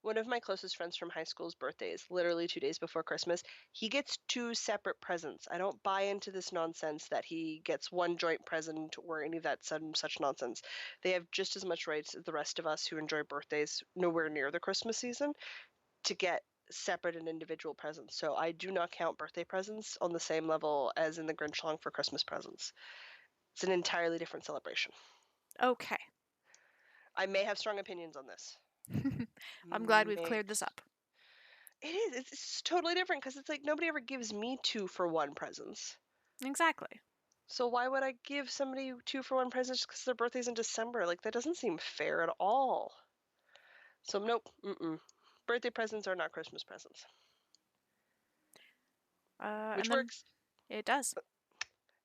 One of my closest friends from high school's birthday is literally 2 days before Christmas. He gets two separate presents. I don't buy into this nonsense that he gets one joint present or any of that such nonsense. They have just as much rights as the rest of us who enjoy birthdays nowhere near the Christmas season to get separate and individual presents. So I do not count birthday presents on the same level as in the Grinch Long for Christmas presents. It's an entirely different celebration. Okay. I may have strong opinions on this. I'm glad we've May cleared this up. It is. It's totally different because it's like nobody ever gives me 2-for-1 presents. Exactly. So why would I give somebody 2-for-1 presents because their birthday's in December? Like that doesn't seem fair at all. So nope. Birthday presents are not Christmas presents, And which then works. it does.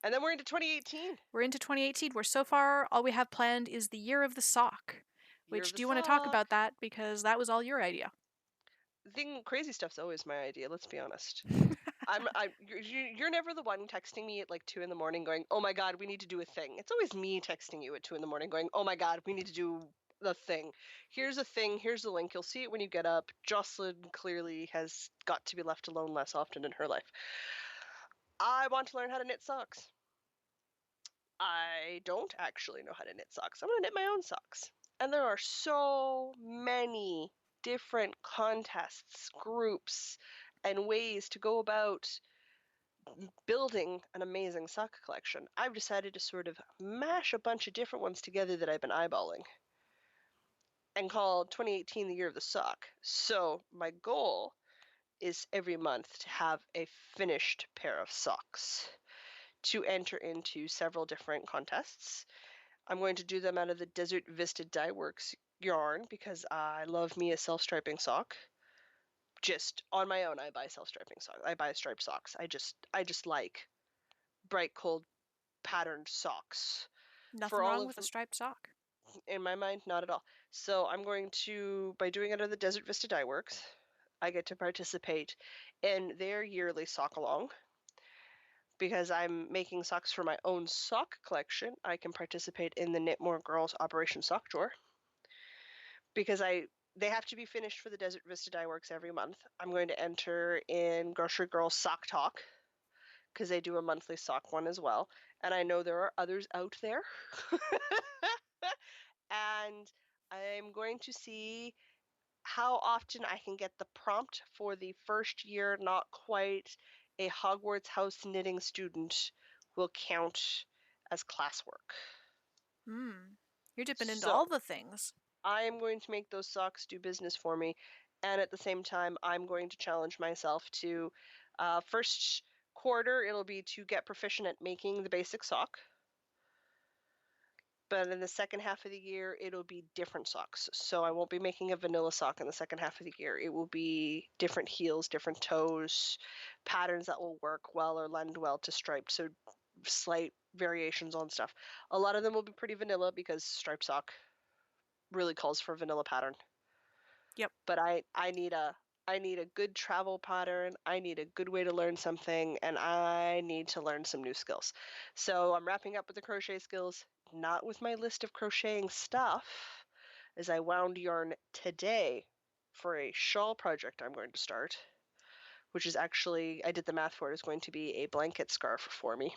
And then we're into 2018. We're into 2018, where so far all we have planned is the year of the sock. Year Which, of the do you want to talk sock. about that? Because that was all your idea. Crazy stuff's always my idea. Let's be honest. You're never the one texting me at like 2 in the morning going, oh my God, we need to do a thing. It's always me texting you at 2 in the morning going, oh my God, we need to do the thing. Here's a thing. Here's the link. You'll see it when you get up. Jocelyn clearly has got to be left alone less often in her life. I want to learn how to knit socks. I don't actually know how to knit socks. I'm going to knit my own socks. And there are so many different contests, groups, and ways to go about building an amazing sock collection. I've decided to sort of mash a bunch of different ones together that I've been eyeballing and call 2018 the year of the sock. So my goal is every month to have a finished pair of socks to enter into several different contests. I'm going to do them out of the Desert Vista Dye Works yarn because I love me a self-striping sock. Just on my own, I buy self-striping socks. I buy striped socks. I just like bright, cold, patterned socks. For Nothing all wrong of with a them, striped sock. in my mind, not at all. So I'm going to, by doing it under the Desert Vista Dye Works, I get to participate in their yearly sock along. Because I'm making socks for my own sock collection, I can participate in the Knit More Girls Operation Sock Drawer. Because they have to be finished for the Desert Vista Dye Works every month. I'm going to enter in Grocery Girls Sock Talk because they do a monthly sock one as well. And I know there are others out there. And I'm going to see how often I can get the prompt for the first year, not quite a Hogwarts house knitting student will count as classwork. You're dipping into So all the things. I am going to make those socks do business for me. And at the same time, I'm going to challenge myself to first quarter, it'll be to get proficient at making the basic sock. But in the second half of the year, it'll be different socks. So I won't be making a vanilla sock in the second half of the year. It will be different heels, different toes, patterns that will work well or lend well to striped. So slight variations on stuff. A lot of them will be pretty vanilla because striped sock really calls for a vanilla pattern. Yep. But I need a good travel pattern. I need a good way to learn something, and I need to learn some new skills. So I'm wrapping up with the crochet skills, not with my list of crocheting stuff, as I wound yarn today for a shawl project I'm going to start, which is actually, I did the math for it, is going to be a blanket scarf for me.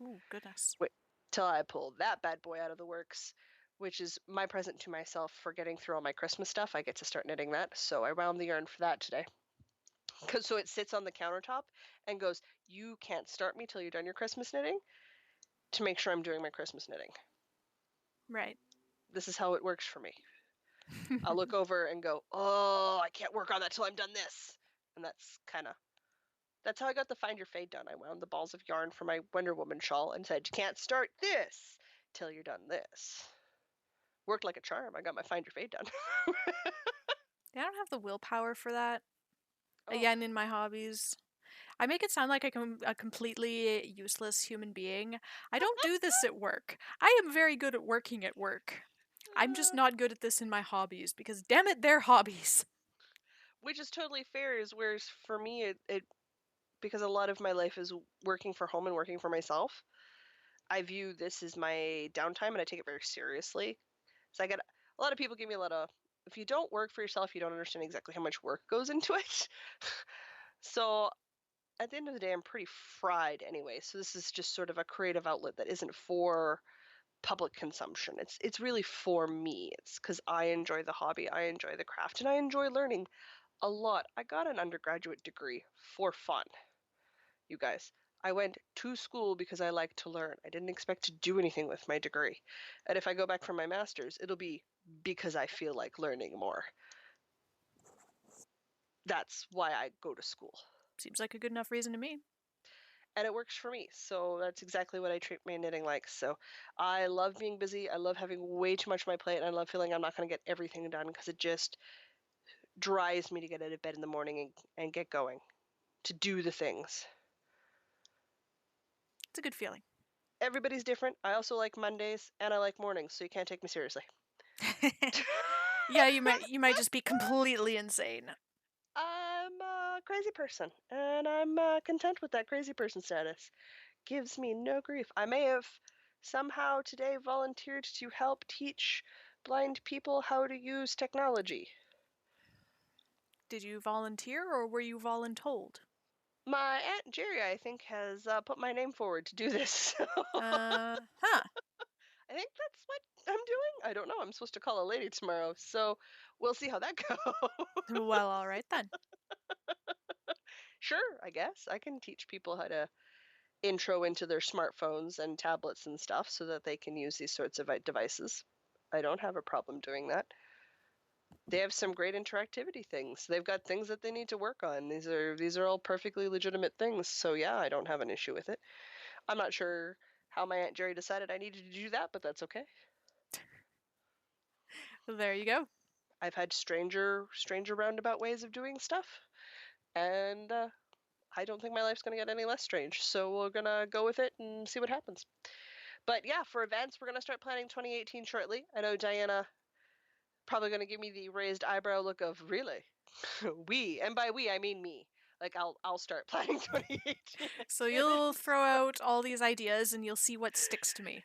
Ooh, goodness. Wait till I pull that bad boy out of the works, which is my present to myself for getting through all my Christmas stuff. I get to start knitting that, so I wound the yarn for that today. So it sits on the countertop and goes, you can't start me till you're done your Christmas knitting, to make sure I'm doing my Christmas knitting. Right. This is how it works for me. I'll look over and go, oh, I can't work on that till I'm done this. And that's how I got the Find Your Fade done. I wound the balls of yarn for my Wonder Woman shawl and said, you can't start this till you're done this. Worked like a charm. I got my Find Your Fade done. I don't have the willpower for that. Oh, Again, in my hobbies, I make it sound like I'm a completely useless human being. I don't do this at work. I am very good at working at work. I'm just not good at this in my hobbies because, damn it, they're hobbies. which is totally fair. Is whereas for me, it because a lot of my life is working for home and working for myself. I view this as my downtime and I take it very seriously. So I get a lot of people give me a lot of, if you don't work for yourself, you don't understand exactly how much work goes into it. So at the end of the day, I'm pretty fried anyway. So this is just sort of a creative outlet that isn't for public consumption. It's really for me. It's because I enjoy the hobby, I enjoy the craft, and I enjoy learning a lot. I got an undergraduate degree for fun, you guys. I went to school because I like to learn. I didn't expect to do anything with my degree. And if I go back for my master's, it'll be because I feel like learning more. That's why I go to school. Seems like a good enough reason to me. And it works for me. So that's exactly what I treat my knitting like. So I love being busy. I love having way too much on my plate. And I love feeling I'm not going to get everything done because it just drives me to get out of bed in the morning and get going, to do the things. It's a good feeling. Everybody's different. I also like Mondays and I like mornings, so you can't take me seriously. Yeah, you might just be completely insane. I'm a crazy person, and I'm content with that crazy person status. Gives me no grief. I may have somehow today volunteered to help teach blind people how to use technology. Did you volunteer or were you voluntold? My Aunt Jerry, I think, has put my name forward to do this. Huh. I think that's what I'm doing. I don't know. I'm supposed to call a lady tomorrow, so we'll see how that goes. Well, all right then. Sure, I guess. I can teach people how to intro into their smartphones and tablets and stuff so that they can use these sorts of devices. I don't have a problem doing that. They have some great interactivity things. They've got things that they need to work on. These are all perfectly legitimate things. So yeah, I don't have an issue with it. I'm not sure how my Aunt Jerry decided I needed to do that, but that's okay. There you go. I've had stranger roundabout ways of doing stuff, and I don't think my life's going to get any less strange. So we're going to go with it and see what happens. But yeah, for events, we're going to start planning 2018 shortly. I know Diana probably going to give me the raised eyebrow look of really we, and by we I mean me. Like I'll start planning 2018. So you'll throw out all these ideas and you'll see what sticks to me.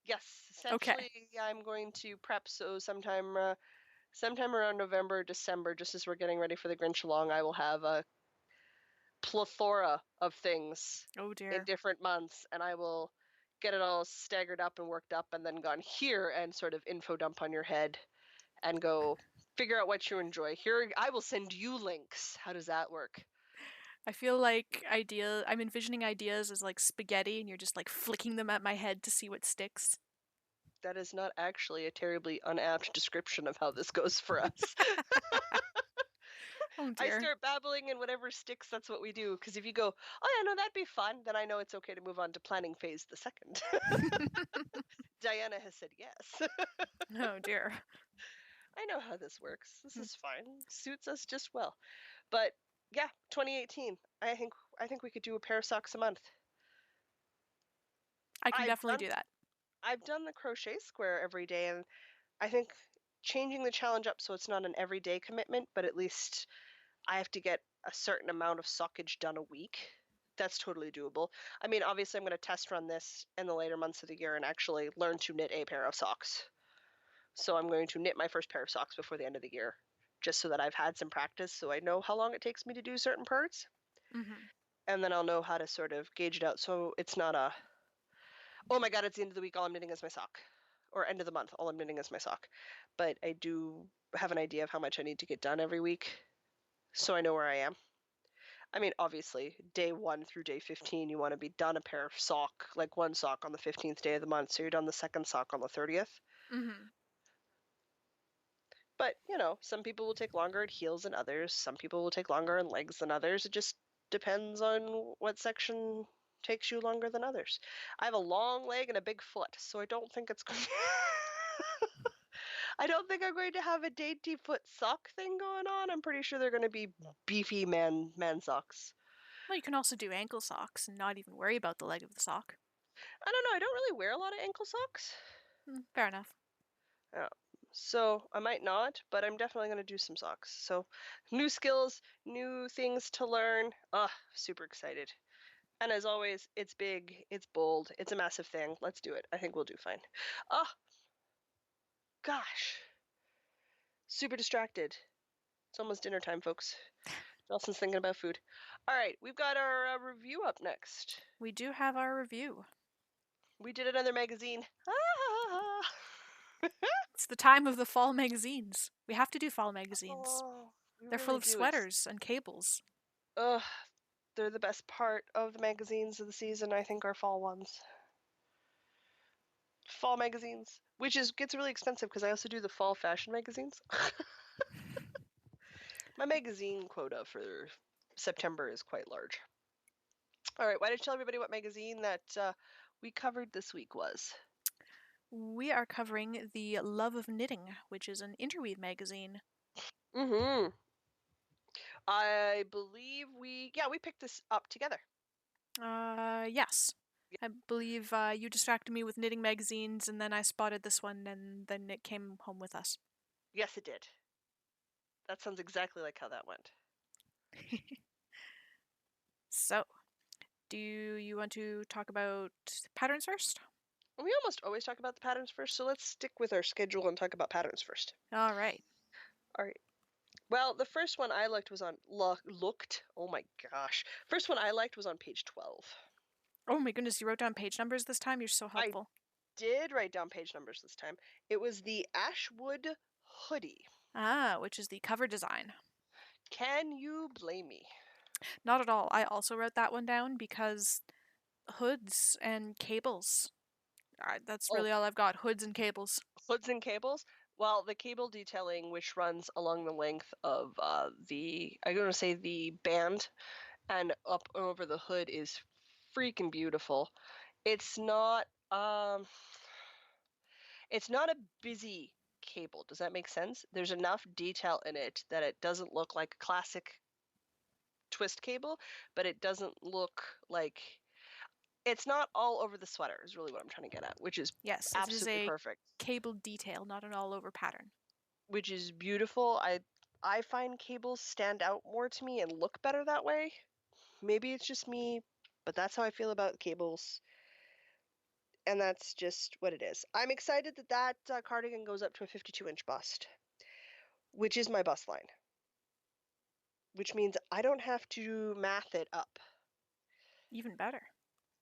Yes, Okay. essentially I'm going to prep, so sometime around November, December, just as we're getting ready for the Grinch along, I will have a plethora of things Oh in dear. different months, and I will get it all staggered up and worked up and then gone here and sort of info dump on your head and go figure out what you enjoy. Here, I will send you links. How does that work? I feel like I'm envisioning ideas as like spaghetti and you're just like flicking them at my head to see what sticks. That is not actually a terribly unapt description of how this goes for us. Oh I dear. start babbling and whatever sticks, that's what we do. Because if you go, oh yeah, no, that'd be fun, then I know it's okay to move on to planning phase the second. Diana has said yes. Oh dear. I know how this works. This is fine. Suits us just well. But yeah, 2018. I think we could do a pair of socks a month. I can I've definitely done do that. I've done the crochet square every day, and I think changing the challenge up so it's not an everyday commitment, but at least I have to get a certain amount of sockage done a week. That's totally doable. I mean, obviously, I'm going to test run this in the later months of the year and actually learn to knit a pair of socks. So I'm going to knit my first pair of socks before the end of the year, just so that I've had some practice so I know how long it takes me to do certain parts. Hmm. And then I'll know how to sort of gauge it out so it's not a, oh my god, it's the end of the week, all I'm knitting is my sock. Or end of the month, all I'm knitting is my sock. But I do have an idea of how much I need to get done every week, so I know where I am. I mean, obviously, day 1 through day 15, you want to be done a pair of sock, like one sock on the 15th day of the month, so you're done the second sock on the 30th. Hmm. But, some people will take longer at heels than others. Some people will take longer on legs than others. It just depends on what section takes you longer than others. I have a long leg and a big foot, so I don't think it's going I don't think I'm going to have a dainty foot sock thing going on. I'm pretty sure they're going to be beefy man socks. Well, you can also do ankle socks and not even worry about the leg of the sock. I don't know. I don't really wear a lot of ankle socks. Fair enough. Yeah. So I might not, but I'm definitely going to do some socks. So new skills, new things to learn. Super excited. And as always, it's big, it's bold, it's a massive thing. Let's do it. I think we'll do fine. Ah, gosh. Super distracted. It's almost dinner time, folks. Nelson's thinking about food. All right, we've got our review up next. We do have our review. We did another magazine. Ah! It's the time of the fall magazines. We have to do fall magazines. Oh, we They're full really of do. It's sweaters and cables. ugh, they're the best part of the magazines of the season. I think are fall ones. Fall magazines, which is gets really expensive because I also do the fall fashion magazines. My magazine quota for September is quite large. All right, why don't you tell everybody what magazine that we covered this week was? We are covering The Love of Knitting, which is an interweave magazine. Mm-hmm. I believe we picked this up together. Yes. I believe you distracted me with knitting magazines, and then I spotted this one, and then it came home with us. Yes, it did. That sounds exactly like how that went. So, do you want to talk about patterns first? We almost always talk about the patterns first, so let's stick with our schedule and talk about patterns first. All right. All right. Well, the first one I looked was on looked. Oh my gosh. First one I liked was on page 12. Oh my goodness, you wrote down page numbers this time? You're so I helpful. did write down page numbers this time. It was the Ashwood hoodie. Ah, which is the cover design. Can you blame me? Not at all. I also wrote that one down because hoods and cables. That's Oh, really all I've got, hoods and cables. hoods and cables? Well, the cable detailing, which runs along the length of I'm going to say the band and up over the hood, is freaking beautiful. It's not it's not a busy cable. Does that make sense? There's enough detail in it that it doesn't look like a classic twist cable, but it doesn't look like it's not all over the sweater is really what I'm trying to get at, which is Yes, it is absolutely a perfect. cable detail, not an all over pattern. Which is beautiful. I find cables stand out more to me and look better that way. Maybe it's just me, but that's how I feel about cables. And that's just what it is. I'm excited that cardigan goes up to a 52-inch bust, which is my bust line. Which means I don't have to math it up. Even better.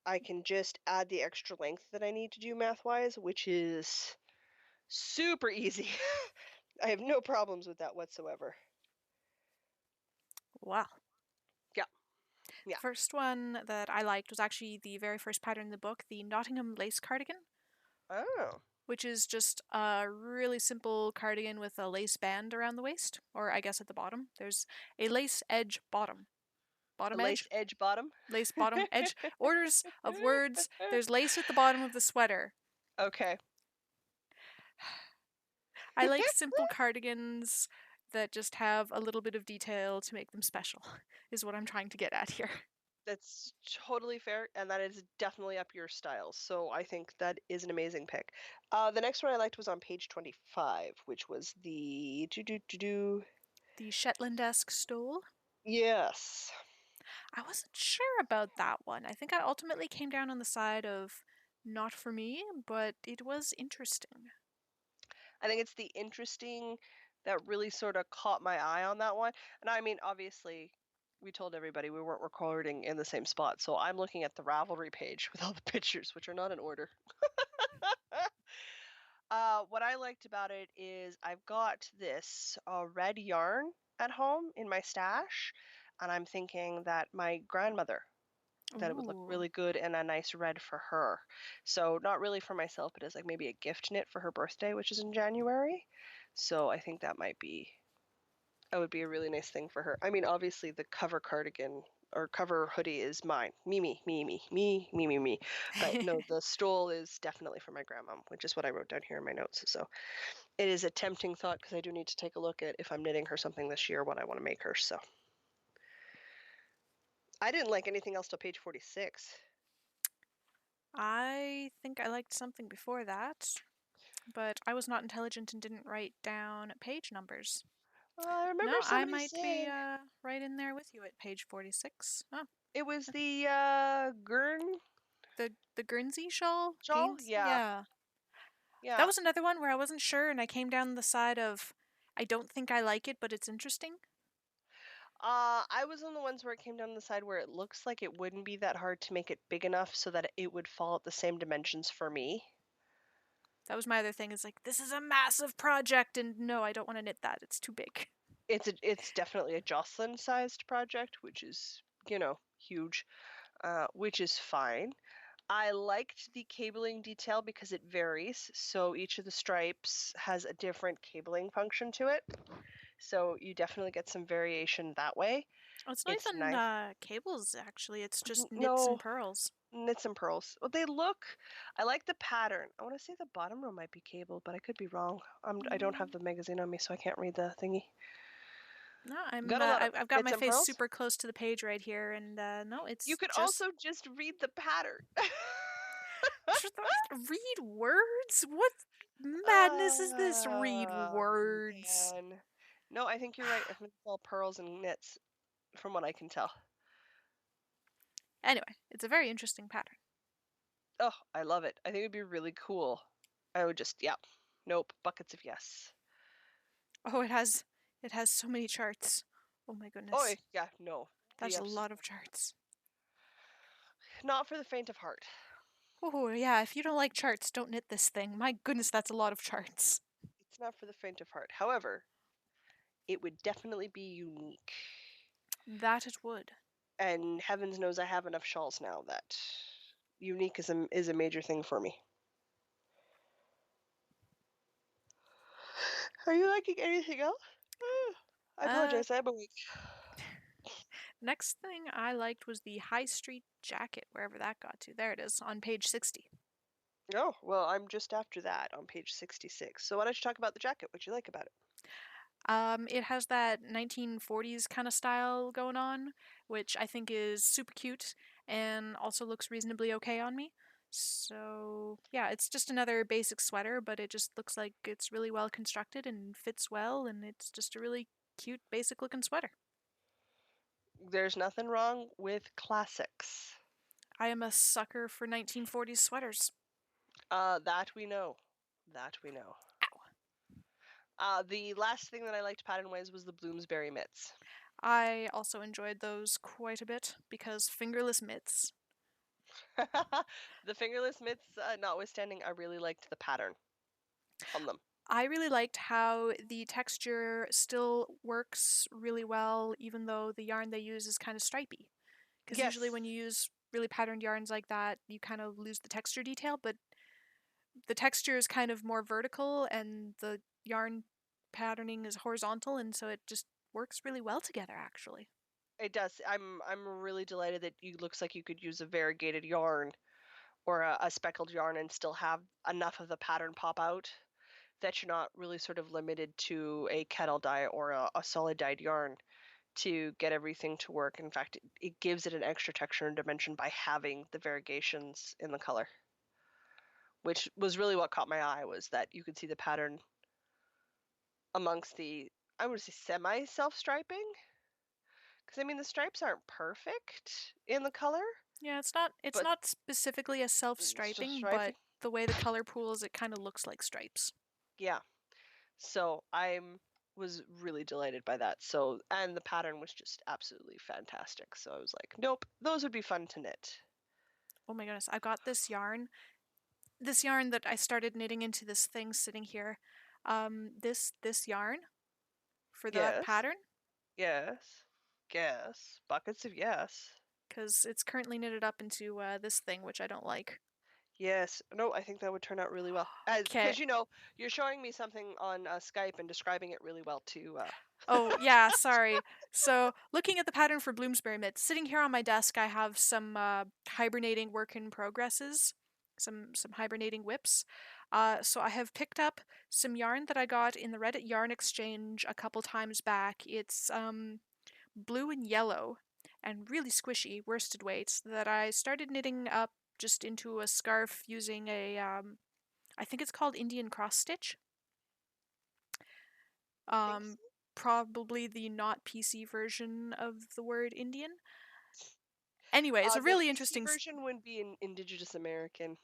I can just add the extra length that I need to do math-wise, which is super easy. I have no problems with that whatsoever. Wow. Yeah, The yeah. first one that I liked was actually the very first pattern in the book, the Nottingham lace cardigan, Oh, which is just a really simple cardigan with a lace band around the waist, or I guess at the bottom. There's a lace edge bottom. a Bottom lace edge? edge bottom. Lace bottom edge. Orders of words. There's lace at the bottom of the sweater. Okay. I like simple cardigans that just have a little bit of detail to make them special, is what I'm trying to get at here. That's totally fair, and that is definitely up your style. So I think that is an amazing pick. The next one I liked was on page 25, which was the The Shetland-esque stole. Yes. I wasn't sure about that one. I think I ultimately came down on the side of not for me, but it was interesting. I think it's the interesting that really sort of caught my eye on that one. And I mean, obviously, we told everybody we weren't recording in the same spot, so I'm looking at the Ravelry page with all the pictures, which are not in order. What I liked about it is I've got this red yarn at home in my stash, and I'm thinking that my grandmother, that it would look Ooh. really good and a nice red for her. So not really for myself, but as like maybe a gift knit for her birthday, which is in January. So I think that would be a really nice thing for her. I mean, obviously the cover cardigan or cover hoodie is mine. Me. But no, the stole is definitely for my grandma, which is what I wrote down here in my notes. So it is a tempting thought because I do need to take a look at if I'm knitting her something this year, what I want to make her. So I didn't like anything else till page 46. I think I liked something before that, but I was not intelligent and didn't write down page numbers. I remember No, I somebody might be saying right in there with you at page 46. Oh, it was the Gurn the Guernsey shawl? shawl. Gaines? Yeah, Yeah. That Yeah. was another one where I wasn't sure, and I came down the side of, I don't think I like it, but it's interesting. I was on the ones where it came down the side where it looks like it wouldn't be that hard to make it big enough so that it would fall at the same dimensions for me. That was my other thing. Is like, this is a massive project, and no, I don't want to knit that. It's too big. It's definitely a Jocelyn-sized project, which is, huge, which is fine. I liked the cabling detail because it varies. So each of the stripes has a different cabling function to it. So you definitely get some variation that way. Oh, it's not It's even nice. cables, actually. It's just knits and No, pearls. knits and pearls. Well, I like the pattern. I want to say the bottom row might be cable, but I could be wrong. I don't have Mm, the magazine on me, so I can't read the thingy. no, I'm. Got a lot of I've got knits my and face pearls. super close to the page right here, and no, You it's could just also just read the pattern. read words. What madness is this? Read Oh, words. man. No, I think you're right. I think it's all pearls and knits, from what I can tell. Anyway, it's a very interesting pattern. Oh, I love it. I think it'd be really cool. I would just, yeah. Nope. Buckets of yes. Oh, it has so many charts. Oh my Oh, goodness, yeah, no. that's a lot of charts. Not for the faint of heart. Oh yeah, if you don't like charts, don't knit this thing. My goodness, that's a lot of charts. It's not for the faint of heart. However, it would definitely be unique. That it would. And heavens knows I have enough shawls now that unique is a major thing for me. Are you liking anything else? I Uh, apologize, I'm awake. Next thing I liked was the High Street jacket, wherever that got to. There it is, on page 60. Oh, well, I'm just after that on page 66. So why don't you talk about the jacket? What you like about it? It has that 1940s kind of style going on, which I think is super cute and also looks reasonably okay on me. So, yeah, it's just another basic sweater, but it just looks like it's really well constructed and fits well, and it's just a really cute, basic looking sweater. There's nothing wrong with classics. I am a sucker for 1940s sweaters. That we know. That we know. Ow. The last thing that I liked pattern-wise was the Bloomsbury mitts. I also enjoyed those quite a bit because fingerless mitts. The fingerless mitts, notwithstanding, I really liked the pattern on them. I really liked how the texture still works really well, even though the yarn they use is kind of stripy. Because usually Yes, when you use really patterned yarns like that, you kind of lose the texture detail, but the texture is kind of more vertical and the yarn patterning is horizontal, and so it just works really well together, actually. it does. I'm really delighted that it looks like you could use a variegated yarn or a speckled yarn and still have enough of the pattern pop out that you're not really sort of limited to a kettle dye or a solid dyed yarn to get everything to work. In fact, it gives it an extra texture and dimension by having the variegations in the color, which was really what caught my eye, was that you could see the pattern amongst the, I would say, semi self striping, because I mean the stripes aren't perfect in the color, Yeah, it's but not specifically a self it's just striping, but striping. the way the color pools, it kind of looks like stripes. Yeah, so I'm was really delighted by that. So, and the pattern was just absolutely fantastic. So I was like, nope, those would be fun to knit. Oh my goodness, I've got this yarn that I started knitting into this thing sitting here. This yarn for that Yes, pattern, yes, yes, buckets of yes. because it's currently knitted up into this thing, which I don't like. Yes. No, I think that would turn out really well. As Okay. because you're showing me something on Skype and describing it really well too. Oh yeah, sorry. So looking at the pattern for Bloomsbury mitts, sitting here on my desk, I have some hibernating work in progresses, some hibernating whips. So I have picked up some yarn that I got in the Reddit yarn exchange a couple times back. It's blue and yellow and really squishy worsted weights that I started knitting up just into a scarf using a I think it's called Indian cross stitch. Think Um, so? Probably the not PC version of the word Indian. Anyway, it's a The really PC interesting. version would be an Indigenous American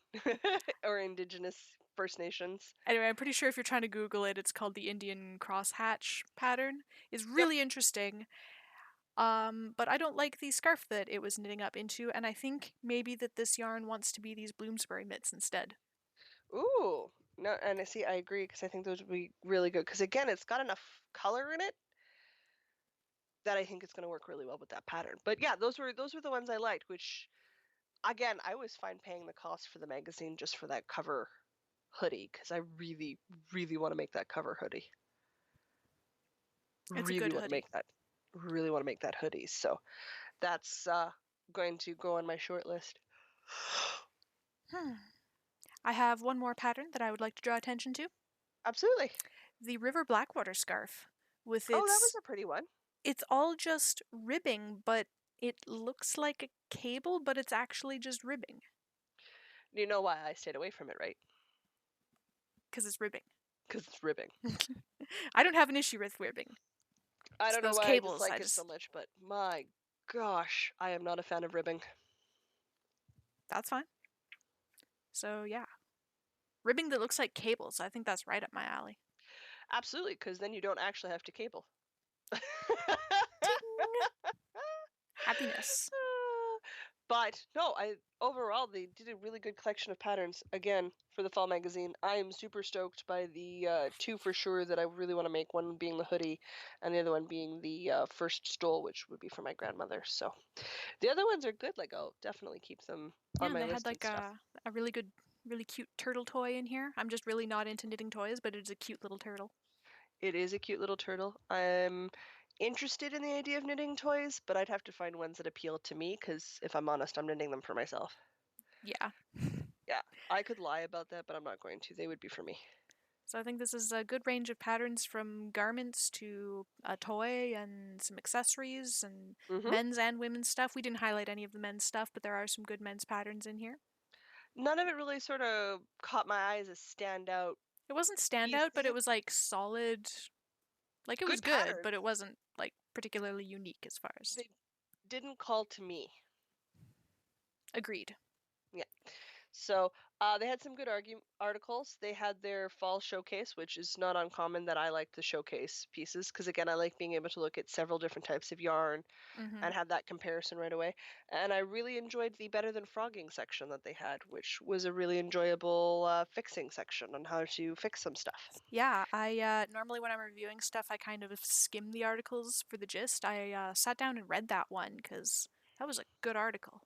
or Indigenous First Nations. Anyway, I'm pretty sure if you're trying to Google it, it's called the Indian crosshatch pattern. It's Yep. really interesting. But I don't like the scarf that it was knitting up into, and I think maybe that this yarn wants to be these Bloomsbury mitts instead. Ooh. No, and I see, I agree, because I think those would be really good. Because again, it's got enough color in it that I think it's going to work really well with that pattern. But yeah, those were the ones I liked. Which again, I was fine paying the cost for the magazine just for that cover hoodie, because I really, really want to make that cover hoodie. It's a Really good want to hoodie. make that. Really want to make that hoodie. So that's going to go on my short list. I have one more pattern that I would like to draw attention to. Absolutely. The River Blackwater scarf with Oh, that was a pretty one. it's all just ribbing, but it looks like a cable, but it's actually just ribbing You know why I stayed away from it, right? because it's ribbing. Because it's ribbing. I don't have an issue with ribbing. I It's don't know those why I cables. dislike it so much, but my gosh, I am not a fan of ribbing. That's fine. So yeah, ribbing that looks like cables. I think that's right up my alley. Absolutely, because then you don't actually have to cable. Ting! Happiness. But no, overall they did a really good collection of patterns again for the fall magazine. I am super stoked by the two for sure that I really want to make. One being the hoodie, and the other one being the first stole, which would be for my grandmother. So the other ones are good. Like I'll definitely keep them Yeah, on and my they had list and like stuff. a really good, really cute turtle toy in here. I'm just really not into knitting toys, but it's a cute little turtle. It is a cute little turtle. I'm interested in the idea of knitting toys, but I'd have to find ones that appeal to me because if I'm honest, I'm knitting them for myself. Yeah. Yeah, I could lie about that, but I'm not going to. They would be for me. So I think this is a good range of patterns from garments to a toy and some accessories and Hmm. men's and women's stuff. We didn't highlight any of the men's stuff, but there are some good men's patterns in here. None of it really sort of caught my eye as a standout It wasn't piece. standout, but it was like solid. Like it was Good good, patterns. but it wasn't like particularly unique as far as. They didn't call to me. Agreed. Yeah. So they had some good articles. They had their fall showcase, which is not uncommon that I like the showcase pieces because again, I like being able to look at several different types of yarn Mm-hmm. and have that comparison right away. And I really enjoyed the Better Than Frogging section that they had, which was a really enjoyable fixing section on how to fix some stuff. Yeah, I normally when I'm reviewing stuff, I kind of skim the articles for the gist. I sat down and read that one because that was a good article.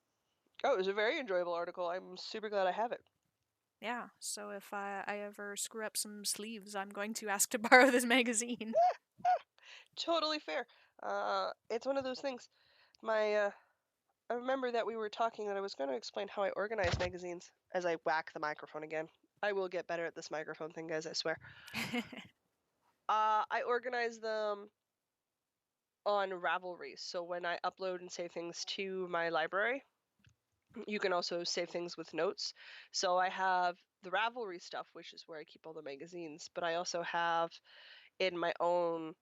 Oh, it was a very enjoyable article. I'm super glad I have it. Yeah, so if I ever screw up some sleeves, I'm going to ask to borrow this magazine. Totally fair. It's one of those things. My I remember that we were talking that I was going to explain how I organize magazines as I whack the microphone again. I will get better at this microphone thing, guys, I swear. I organize them on Ravelry. So when I upload and save things to my library, you can also save things with notes. So I have the Ravelry stuff, which is where I keep all the magazines, but I also have in my own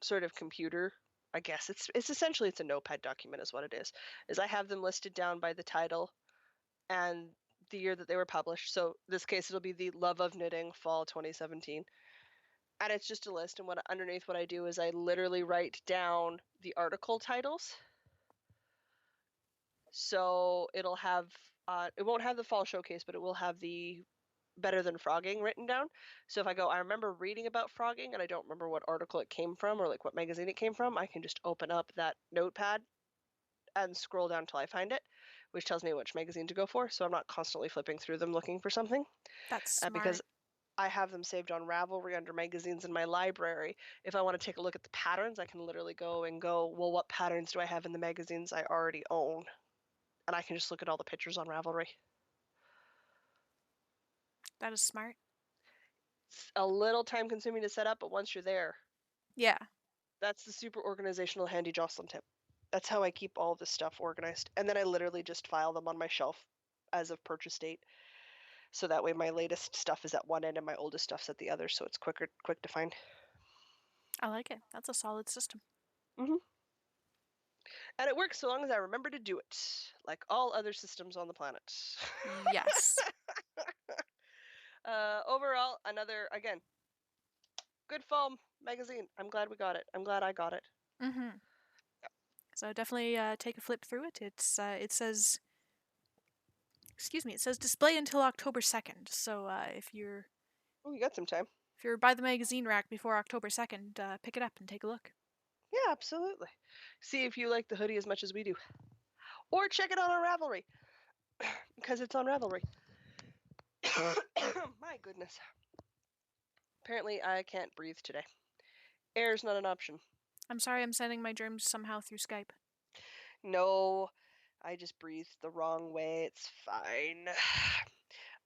sort of computer. I guess it's essentially it's a notepad document is what it is. Is I have them listed down by the title and the year that they were published. So this case it'll be the Love of Knitting Fall 2017. And it's just a list and what underneath what I do is I literally write down the article titles. So it'll have it won't have the fall showcase, but it will have the Better Than Frogging written down. So if I go, I remember reading about frogging and I don't remember what article it came from or like what magazine it came from, I can just open up that notepad and scroll down till I find it, which tells me which magazine to go for. So I'm not constantly flipping through them looking for something. That's And because smart. I have them saved on Ravelry under magazines in my library, if I want to take a look at the patterns, I can literally go and go, well, what patterns do I have in the magazines I already own? And I can just look at all the pictures on Ravelry. That is smart. It's a little time consuming to set up, but once you're there, Yeah. that's the super organizational handy Jocelyn tip. That's how I keep all of this stuff organized. And then I literally just file them on my shelf as of purchase date. So that way my latest stuff is at one end and my oldest stuff's at the other, so it's quick to find. I like it. That's a solid system. Hmm. And it works so long as I remember to do it, like all other systems on the planet. Yes. Overall, another, again, good fall magazine. I'm glad we got it. I'm glad I got it. Mm-hmm. So definitely take a flip through it. It says, excuse me, it says display until October 2nd. So Oh, you got some time. if you're by the magazine rack before October 2nd, pick it up and take a look. Yeah, absolutely. See if you like the hoodie as much as we do. Or check it out on Ravelry. Because it's on Ravelry. My goodness. Apparently, I can't breathe today. Air's not an option. I'm sorry I'm sending my germs somehow through Skype. No, I just breathed the wrong way. It's fine.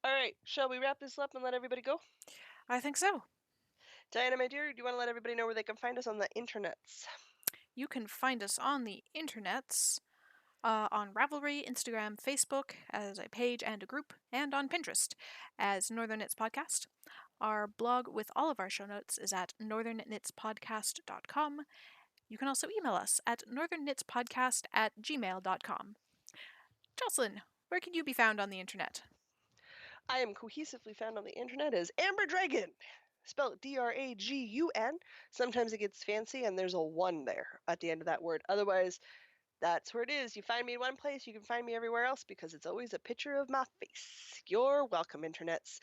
All right, shall we wrap this up and let everybody go? I think so. Diana, my dear, do you want to let everybody know where they can find us on the internets? You can find us on the internets, on Ravelry, Instagram, Facebook as a page and a group, and on Pinterest as Northern Knits Podcast. Our blog with all of our show notes is at northernknitspodcast.com. You can also email us at northernknitspodcast@gmail.com. Jocelyn, where can you be found on the internet? I am cohesively found on the internet as Amber Dragon, spelled Dragun. Sometimes it gets fancy and there's a 1 there at the end of that word. Otherwise, that's where it is. You find me in one place, you can find me everywhere else because it's always a picture of my face. You're welcome, internets.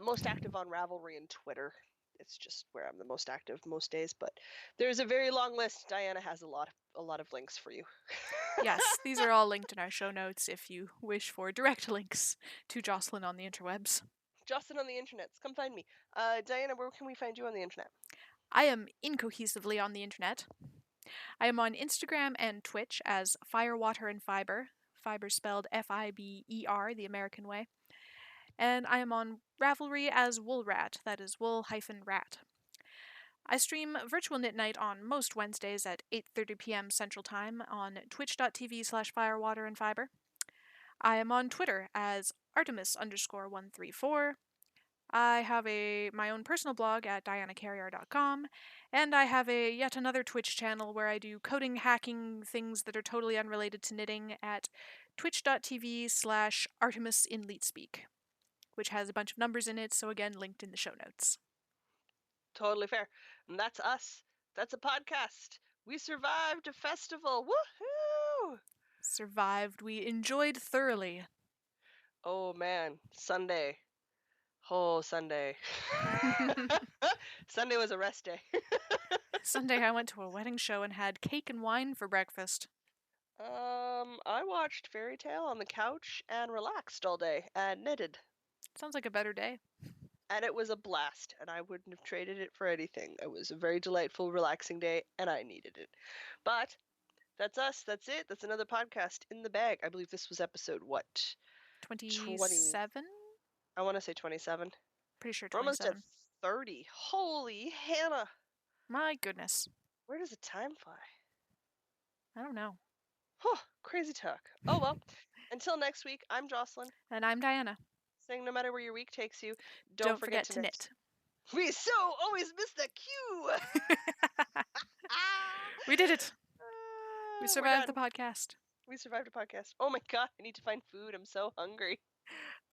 Most active on Ravelry and Twitter. It's just where I'm the most active most days, but there's a very long list. Diana has a lot of links for you. Yes, these are all linked in our show notes if you wish for direct links to Jocelyn on the interwebs. Justin on the internets, come find me. Diana, where can we find you on the internet? I am incohesively on the internet. I am on Instagram and Twitch as Firewater and Fiber, Fiber spelled Fiber, the American way. And I am on Ravelry as Woolrat, that is wool-rat. I stream Virtual Knit Night on most Wednesdays at 8:30 p.m. Central Time on twitch.tv/firewaterandfiber. I am on Twitter as Artemis_134. I have my own personal blog at dianacarrier.com, and I have yet another Twitch channel where I do coding, hacking, things that are totally unrelated to knitting at twitch.tv/ArtemisInLeetspeak, which has a bunch of numbers in it, so again, linked in the show notes. Totally fair. And that's us. That's a podcast. We survived a festival. Woohoo! Survived. We enjoyed thoroughly. Oh man, Sunday. Oh, Sunday. Sunday was a rest day. Sunday I went to a wedding show and had cake and wine for breakfast. I watched Fairy Tale on the couch and relaxed all day and knitted. Sounds like a better day. And it was a blast, and I wouldn't have traded it for anything. It was a very delightful, relaxing day, and I needed it. But that's us. That's it. That's another podcast in the bag. I believe this was episode what? 27? I want to say 27. Pretty sure 27. We're almost at 30. Holy Hannah. My goodness. Where does the time fly? I don't know. Crazy talk. Oh well. Until next week, I'm Jocelyn. And I'm Diana. Saying no matter where your week takes you, Don't forget to knit. We so always miss the cue. We did it. We survived the podcast. We survived a podcast. Oh my god, I need to find food. I'm so hungry.